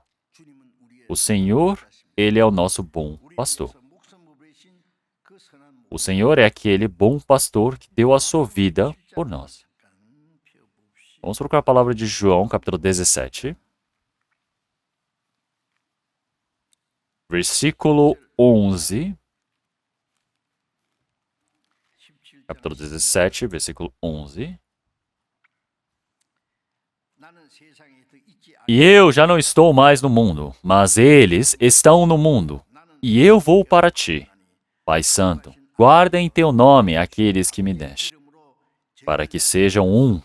O Senhor, Ele é o nosso bom pastor. O Senhor é aquele bom pastor que deu a sua vida por nós. Vamos procurar a palavra de João, capítulo 17. Versículo 11. Capítulo 17, versículo 11. E eu já não estou mais no mundo, mas eles estão no mundo, e eu vou para ti. Pai Santo, guarda em teu nome aqueles que me deste, para que sejam um,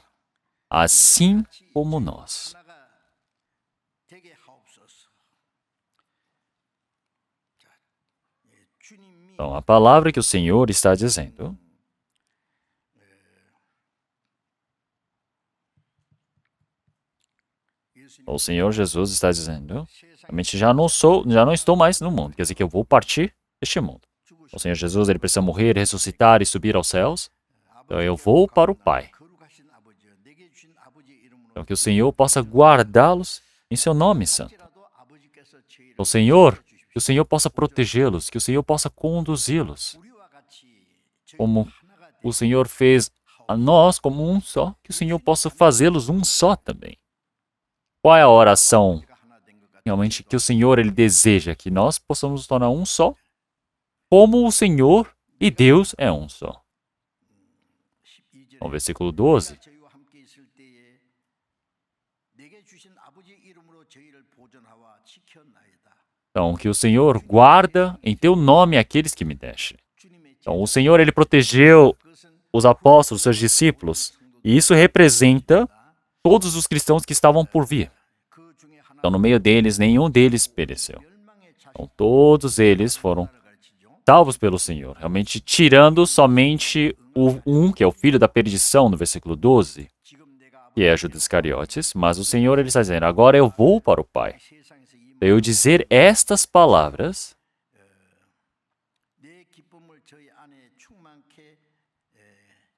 assim como nós. Então, a palavra que o Senhor está dizendo o Senhor Jesus está dizendo, realmente já não estou mais no mundo, quer dizer que eu vou partir deste mundo. O Senhor Jesus, ele precisa morrer, ressuscitar e subir aos céus. Então eu vou para o Pai. Então que o Senhor possa guardá-los em seu nome santo. Então, Senhor, que o Senhor possa protegê-los, que o Senhor possa conduzi-los. Como o Senhor fez a nós como um só, que o Senhor possa fazê-los um só também. Qual é a oração realmente que o Senhor ele deseja? Que nós possamos nos tornar um só, como o Senhor e Deus é um só. No versículo 12. Então, que o Senhor guarda em teu nome aqueles que me deste. Então, o Senhor ele protegeu os apóstolos, seus discípulos, e isso representa todos os cristãos que estavam por vir. Então, no meio deles, nenhum deles pereceu. Então, todos eles foram salvos pelo Senhor, realmente tirando somente o um, que é o filho da perdição, no versículo 12, que é Judas Iscariotes, mas o Senhor ele está dizendo, agora eu vou para o Pai. Eu dizer estas palavras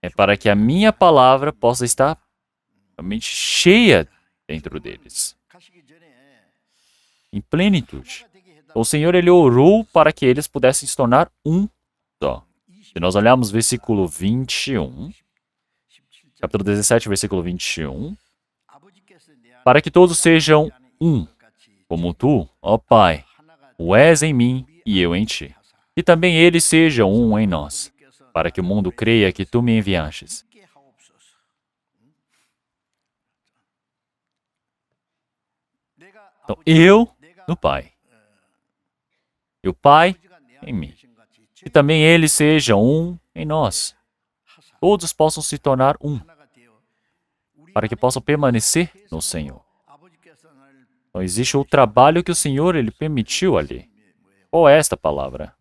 é para que a minha palavra possa estar realmente cheia dentro deles, em plenitude. O Senhor ele orou para que eles pudessem se tornar um só. Se nós olharmos versículo 21, capítulo 17, versículo 21, para que todos sejam um, como tu, ó Pai, o és em mim e eu em ti, e também eles sejam um em nós, para que o mundo creia que tu me enviastes. Então, eu no Pai, e o Pai em mim, e também eles sejam um em nós. Todos possam se tornar um, para que possam permanecer no Senhor. Então, existe o trabalho que o Senhor ele permitiu ali. Qual é esta palavra?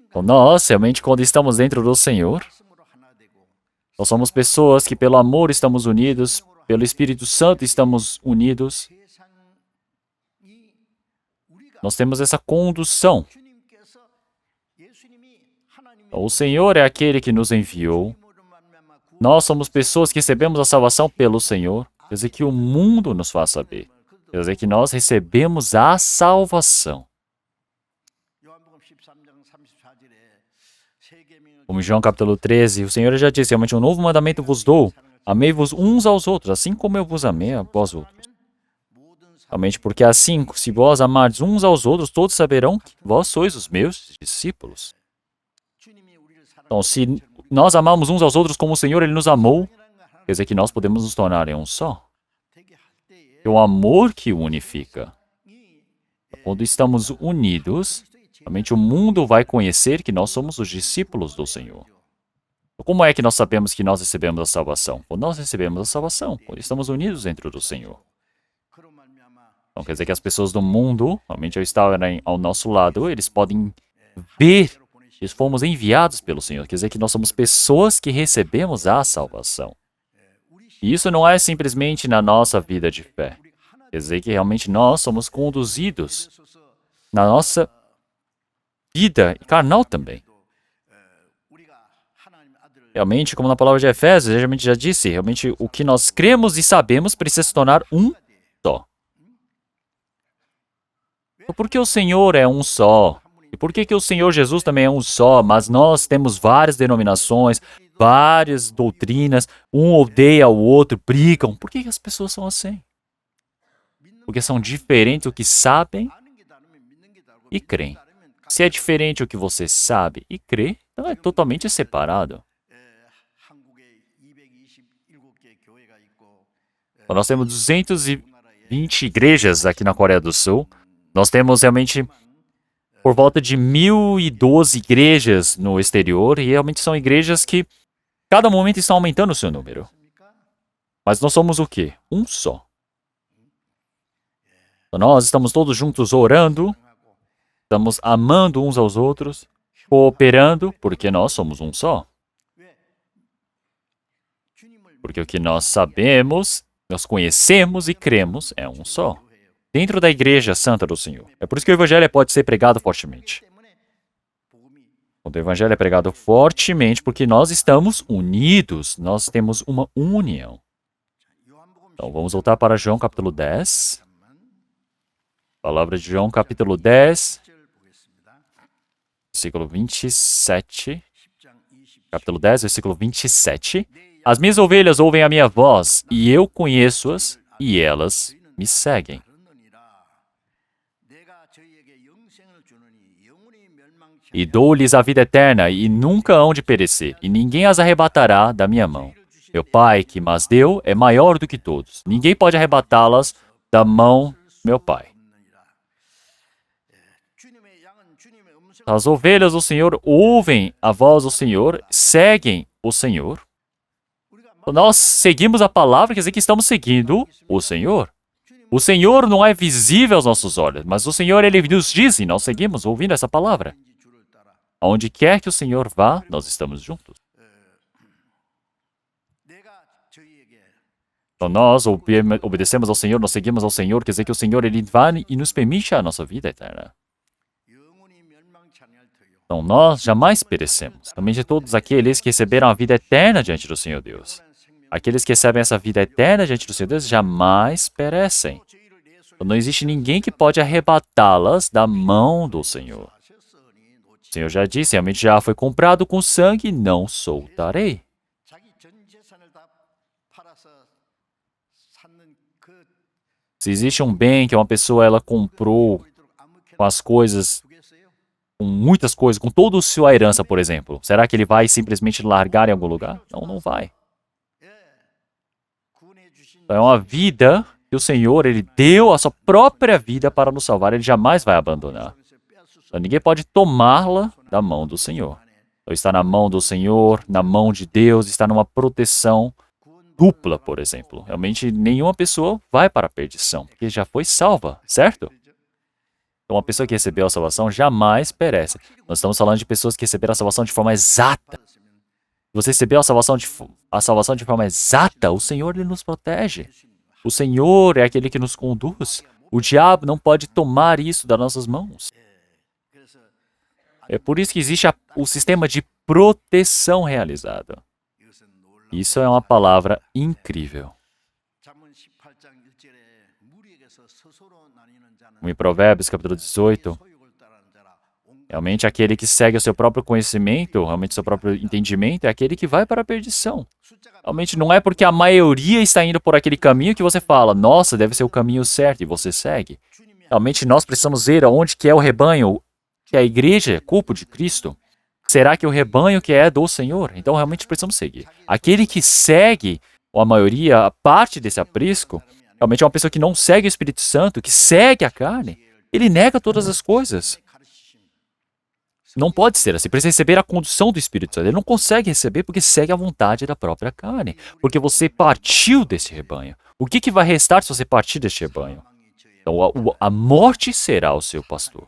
Então, nós, realmente, quando estamos dentro do Senhor, nós somos pessoas que pelo amor estamos unidos, pelo Espírito Santo estamos unidos. Nós temos essa condução. O Senhor é aquele que nos enviou. Nós somos pessoas que recebemos a salvação pelo Senhor. Quer dizer que o mundo nos faz saber. Quer dizer que nós recebemos a salvação. Como em João capítulo 13, o Senhor já disse, realmente um novo mandamento vos dou. Amei-vos uns aos outros, assim como eu vos amei a vós outros. Realmente, porque assim, se vós amardes uns aos outros, todos saberão que vós sois os meus discípulos. Então, se nós amamos uns aos outros como o Senhor ele nos amou, quer dizer que nós podemos nos tornar em um só. É o amor que unifica. Quando estamos unidos, realmente o mundo vai conhecer que nós somos os discípulos do Senhor. Como é que nós sabemos que nós recebemos a salvação? Quando nós recebemos a salvação, quando estamos unidos dentro do Senhor. Então, quer dizer que as pessoas do mundo, realmente ao estarem ao nosso lado, eles podem ver que fomos enviados pelo Senhor. Quer dizer que nós somos pessoas que recebemos a salvação. E isso não é simplesmente na nossa vida de fé. Quer dizer que realmente nós somos conduzidos na nossa vida carnal também. Realmente, como na palavra de Efésios, eu realmente já disse, realmente o que nós cremos e sabemos precisa se tornar um só. Então, por que o Senhor é um só? E por que o Senhor Jesus também é um só? Mas nós temos várias denominações, várias doutrinas, um odeia o outro, brigam. Por que as pessoas são assim? Porque são diferentes o que sabem e creem. Se é diferente o que você sabe e crê, então é totalmente separado. Então, nós temos 220 igrejas aqui na Coreia do Sul. Nós temos realmente por volta de 1.012 igrejas no exterior, e realmente são igrejas que cada momento estão aumentando o seu número. Mas nós somos o quê? Um só. Então, nós estamos todos juntos orando, estamos amando uns aos outros, cooperando, porque nós somos um só. Porque o que nós sabemos, nós conhecemos e cremos é um só. Dentro da Igreja Santa do Senhor. É por isso que o Evangelho pode ser pregado fortemente. Quando o Evangelho é pregado fortemente, porque nós estamos unidos, nós temos uma união. Então, vamos voltar para João capítulo 10. Palavra de João capítulo 10, versículo 27. Capítulo 10, versículo 27. As minhas ovelhas ouvem a minha voz, e eu conheço-as, e elas me seguem. E dou-lhes a vida eterna, e nunca hão de perecer, e ninguém as arrebatará da minha mão. Meu Pai, que mas deu, é maior do que todos. Ninguém pode arrebatá-las da mão do meu Pai. As ovelhas do Senhor ouvem a voz do Senhor, seguem o Senhor. Nós seguimos a palavra, quer dizer que estamos seguindo o Senhor. O Senhor não é visível aos nossos olhos, mas o Senhor, Ele nos diz e nós seguimos ouvindo essa palavra. Aonde quer que o Senhor vá, nós estamos juntos. Então nós obedecemos ao Senhor, nós seguimos ao Senhor, quer dizer que o Senhor, Ele vai e nos permite a nossa vida eterna. Então nós jamais perecemos. Somente todos aqueles que receberam a vida eterna diante do Senhor Deus. Aqueles que recebem essa vida eterna diante do Senhor Deus jamais perecem. Então, não existe ninguém que pode arrebatá-las da mão do Senhor. O Senhor já disse, realmente já foi comprado com sangue, não soltarei. Se existe um bem que uma pessoa ela comprou com as coisas, com muitas coisas, com toda a sua herança, por exemplo, será que ele vai simplesmente largar em algum lugar? Não, não vai. Então, é uma vida que o Senhor, Ele deu a sua própria vida para nos salvar, Ele jamais vai abandonar. Então, ninguém pode tomá-la da mão do Senhor. Então, está na mão do Senhor, na mão de Deus, está numa proteção dupla, por exemplo. Realmente, nenhuma pessoa vai para a perdição, porque já foi salva, certo? Então, uma pessoa que recebeu a salvação jamais perece. Nós estamos falando de pessoas que receberam a salvação de forma exata. Você recebeu a salvação de forma exata, o Senhor, Ele nos protege. O Senhor é aquele que nos conduz. O diabo não pode tomar isso das nossas mãos. É por isso que existe o sistema de proteção realizado. Isso é uma palavra incrível. Em Provérbios, capítulo 18, realmente aquele que segue o seu próprio conhecimento, realmente o seu próprio entendimento, é aquele que vai para a perdição. Realmente não é porque a maioria está indo por aquele caminho que você fala, nossa, deve ser o caminho certo, e você segue. Realmente nós precisamos ver aonde que é o rebanho, que a igreja é corpo de Cristo. Será que o rebanho que é do Senhor? Então realmente precisamos seguir. Aquele que segue, ou a maioria, a parte desse aprisco, realmente é uma pessoa que não segue o Espírito Santo, que segue a carne. Ele nega todas as coisas. Não pode ser assim. Precisa receber a condução do Espírito Santo. Ele não consegue receber porque segue a vontade da própria carne. Porque você partiu desse rebanho. O que vai restar se você partir deste rebanho? Então, a morte será o seu pastor.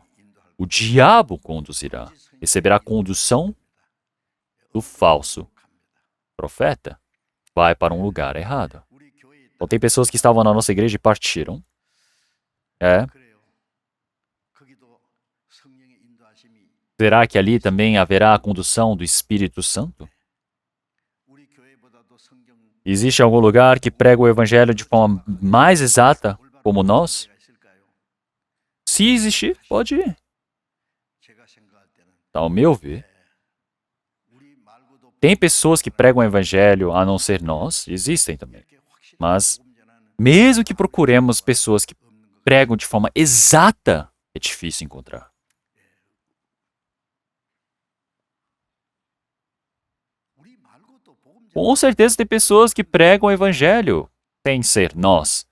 O diabo conduzirá. Receberá a condução do falso profeta. Vai para um lugar errado. Então, tem pessoas que estavam na nossa igreja e partiram. Será que ali também haverá a condução do Espírito Santo? Existe algum lugar que prega o Evangelho de forma mais exata, como nós? Se existir, pode ir. Ao meu ver, tem pessoas que pregam o Evangelho a não ser nós, existem também. Mas, mesmo que procuremos pessoas que pregam de forma exata, é difícil encontrar. Com certeza tem pessoas que pregam o Evangelho sem ser nós.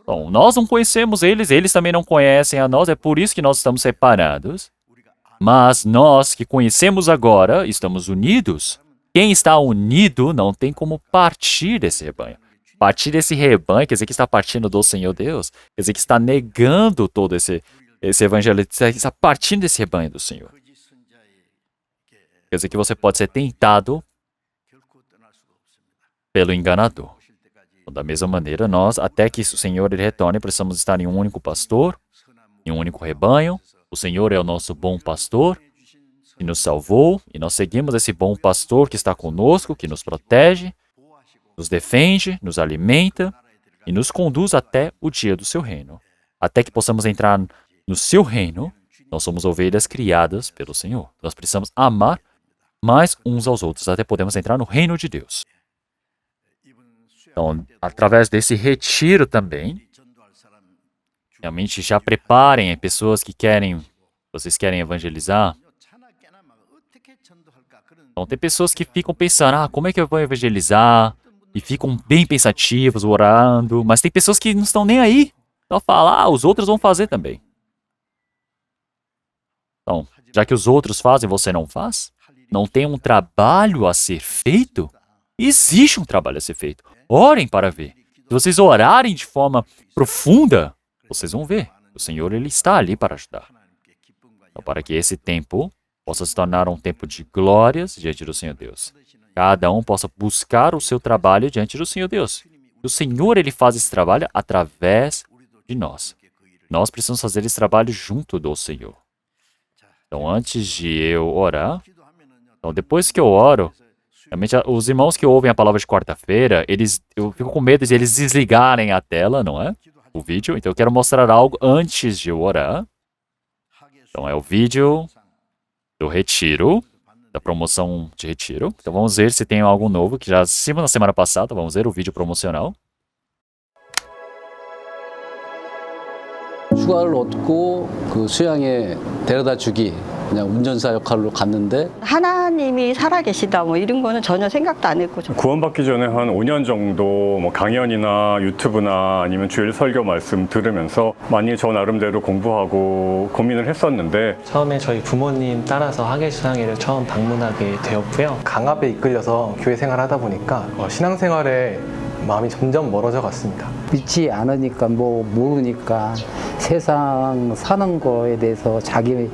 Bom, nós não conhecemos eles, eles também não conhecem a nós, é por isso que nós estamos separados. Mas nós que conhecemos agora, estamos unidos. Quem está unido não tem como partir desse rebanho. Partir desse rebanho quer dizer que está partindo do Senhor Deus. Quer dizer que está negando todo esse evangelho. Está partindo desse rebanho do Senhor. Quer dizer que você pode ser tentado pelo enganador. Então, da mesma maneira, nós, até que o Senhor ele retorne, precisamos estar em um único pastor, em um único rebanho. O Senhor é o nosso bom pastor, que nos salvou, e nós seguimos esse bom pastor que está conosco, que nos protege, nos defende, nos alimenta e nos conduz até o dia do seu reino. Até que possamos entrar no seu reino, nós somos ovelhas criadas pelo Senhor. Nós precisamos amar mais uns aos outros, até podemos entrar no reino de Deus. Então, através desse retiro também, realmente já preparem pessoas que vocês querem evangelizar. Então, tem pessoas que ficam pensando, como é que eu vou evangelizar? E ficam bem pensativos, orando. Mas tem pessoas que não estão nem aí. Só falar, os outros vão fazer também. Então, já que os outros fazem, você não faz? Não tem um trabalho a ser feito? Existe um trabalho a ser feito. Orem para ver. Se vocês orarem de forma profunda, vocês vão ver. O Senhor ele está ali para ajudar. Então, para que esse tempo possa se tornar um tempo de glórias diante do Senhor Deus. Cada um possa buscar o seu trabalho diante do Senhor Deus. O Senhor ele faz esse trabalho através de nós. Nós precisamos fazer esse trabalho junto do Senhor. Então, antes de eu orar, então depois que eu oro, realmente os irmãos que ouvem a palavra de quarta-feira, eu fico com medo de eles desligarem a tela, não é? O vídeo. Então eu quero mostrar algo antes de eu orar. Então é o vídeo do retiro, da promoção de retiro. Então vamos ver se tem algo novo, que já acima na semana passada, vamos ver o vídeo promocional. 휴가를 얻고 그 수양에 데려다 주기 그냥 운전사 역할로 갔는데 하나님이 살아계시다 뭐 이런 거는 전혀 생각도 안 했고 구원받기 전에 한 5년 정도 뭐 강연이나 유튜브나 아니면 주일 설교 말씀 들으면서 많이 저 나름대로 공부하고 고민을 했었는데 처음에 저희 부모님 따라서 하계수양회를 처음 방문하게 되었고요. 강압에 이끌려서 교회 생활하다 보니까 신앙생활에 마음이 점점 멀어져 갔습니다. 믿지 않으니까 뭐 모르니까 세상 사는 거에 대해서 자기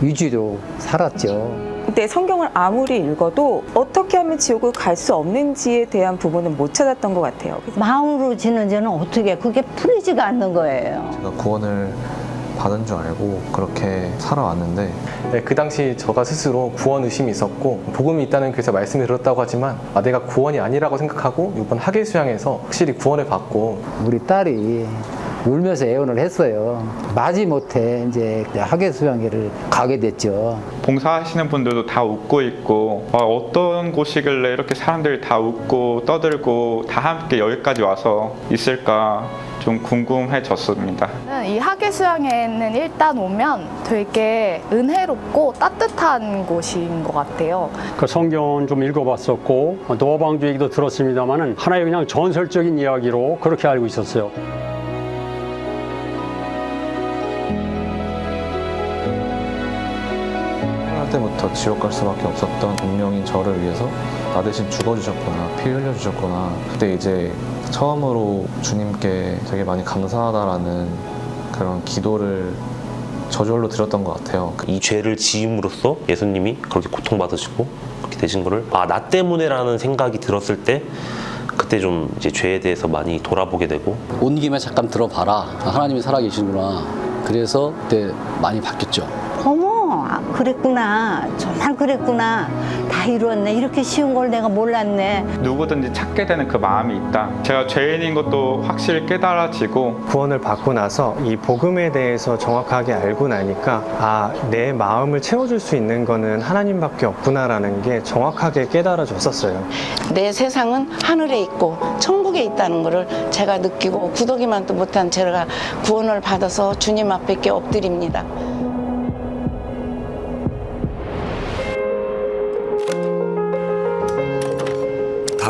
위주로 살았죠. 근데 성경을 아무리 읽어도 어떻게 하면 지옥을 갈 수 없는지에 대한 부분은 못 찾았던 것 같아요. 마음으로 지는 죄는 어떻게 그게 풀리지가 않는 거예요. 제가 구원을 받은 줄 알고 그렇게 살아왔는데 그 당시 저가 스스로 구원 의심이 있었고 복음이 있다는 교회에서 말씀을 들었다고 하지만 내가 구원이 아니라고 생각하고 이번 하계수양에서 확실히 구원을 받고 우리 딸이 울면서 애원을 했어요. 마지못해 이제 하계수양회를 가게 됐죠. 봉사하시는 분들도 다 웃고 있고 어떤 곳이길래 이렇게 사람들이 다 웃고 떠들고 다 함께 여기까지 와서 있을까 좀 궁금해졌습니다. 이 하계수양회는 일단 오면 되게 은혜롭고 따뜻한 곳인 것 같아요. 그 성경은 좀 읽어봤었고 노방주 얘기도 들었습니다만은 하나의 그냥 전설적인 이야기로 그렇게 알고 있었어요. 때부터 지옥 갈 수밖에 없었던 운명인 저를 위해서 나 대신 죽어주셨구나, 피 흘려주셨구나. 그때 이제 처음으로 주님께 되게 많이 감사하다라는 그런 기도를 저절로 드렸던 것 같아요. 이 죄를 지음으로써 예수님이 그렇게 고통받으시고 그렇게 되신 거를 나 때문에라는 생각이 들었을 때 그때 좀 이제 죄에 대해서 많이 돌아보게 되고 온 김에 잠깐 들어봐라. 하나님이 살아계시구나. 그래서 그때 많이 바뀌었죠. 어머 그랬구나. 정말 그랬구나. 다 이루었네. 이렇게 쉬운 걸 내가 몰랐네. 누구든지 찾게 되는 그 마음이 있다. 제가 죄인인 것도 확실히 깨달아지고 구원을 받고 나서 이 복음에 대해서 정확하게 알고 나니까 아, 내 마음을 채워줄 수 있는 거는 하나님밖에 없구나라는 게 정확하게 깨달아졌었어요. 내 세상은 하늘에 있고 천국에 있다는 것을 제가 느끼고 구더기만도 못한 제가 구원을 받아서 주님 앞에 엎드립니다.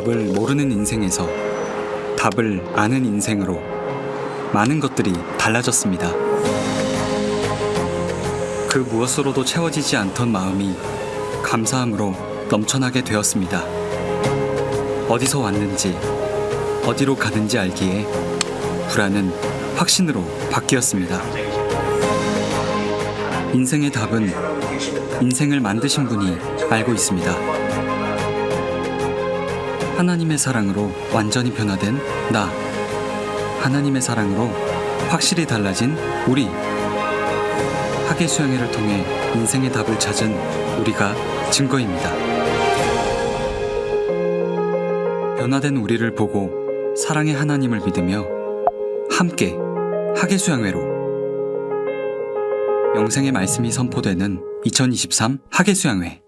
답을 모르는 인생에서 답을 아는 인생으로 많은 것들이 달라졌습니다. 그 무엇으로도 채워지지 않던 마음이 감사함으로 넘쳐나게 되었습니다. 어디서 왔는지 어디로 가는지 알기에 불안은 확신으로 바뀌었습니다. 인생의 답은 인생을 만드신 분이 알고 있습니다. 하나님의 사랑으로 완전히 변화된 나, 하나님의 사랑으로 확실히 달라진 우리. 학예 수양회를 통해 인생의 답을 찾은 우리가 증거입니다. 변화된 우리를 보고 사랑의 하나님을 믿으며 함께 학예 수양회로 영생의 말씀이 선포되는 2023 학예 수양회.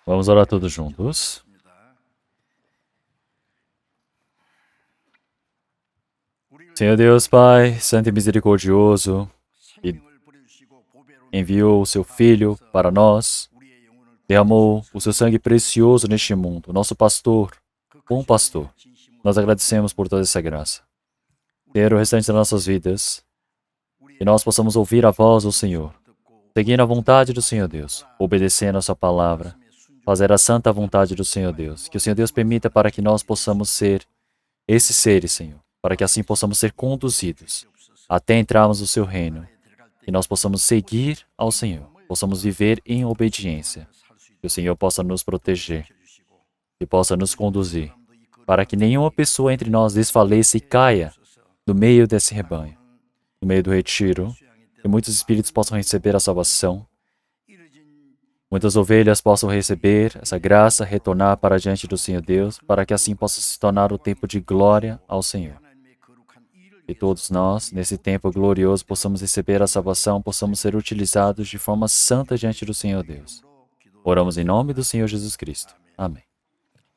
Vamos orar todos juntos. Senhor Deus Pai, Santo e Misericordioso, que enviou o seu Filho para nós, derramou o seu sangue precioso neste mundo, nosso pastor, bom pastor. Nós agradecemos por toda essa graça. Ter o restante das nossas vidas, que nós possamos ouvir a voz do Senhor, seguindo a vontade do Senhor Deus, obedecendo a sua palavra, fazer a santa vontade do Senhor Deus. Que o Senhor Deus permita para que nós possamos ser esses seres, Senhor, para que assim possamos ser conduzidos até entrarmos no seu reino. Que nós possamos seguir ao Senhor, possamos viver em obediência. Que o Senhor possa nos proteger, que possa nos conduzir, para que nenhuma pessoa entre nós desfaleça e caia no meio desse rebanho, no meio do retiro, que muitos espíritos possam receber a salvação, muitas ovelhas possam receber essa graça, retornar para diante do Senhor Deus, para que assim possa se tornar o tempo de glória ao Senhor. Que todos nós, nesse tempo glorioso, possamos receber a salvação, possamos ser utilizados de forma santa diante do Senhor Deus. Oramos em nome do Senhor Jesus Cristo. Amém.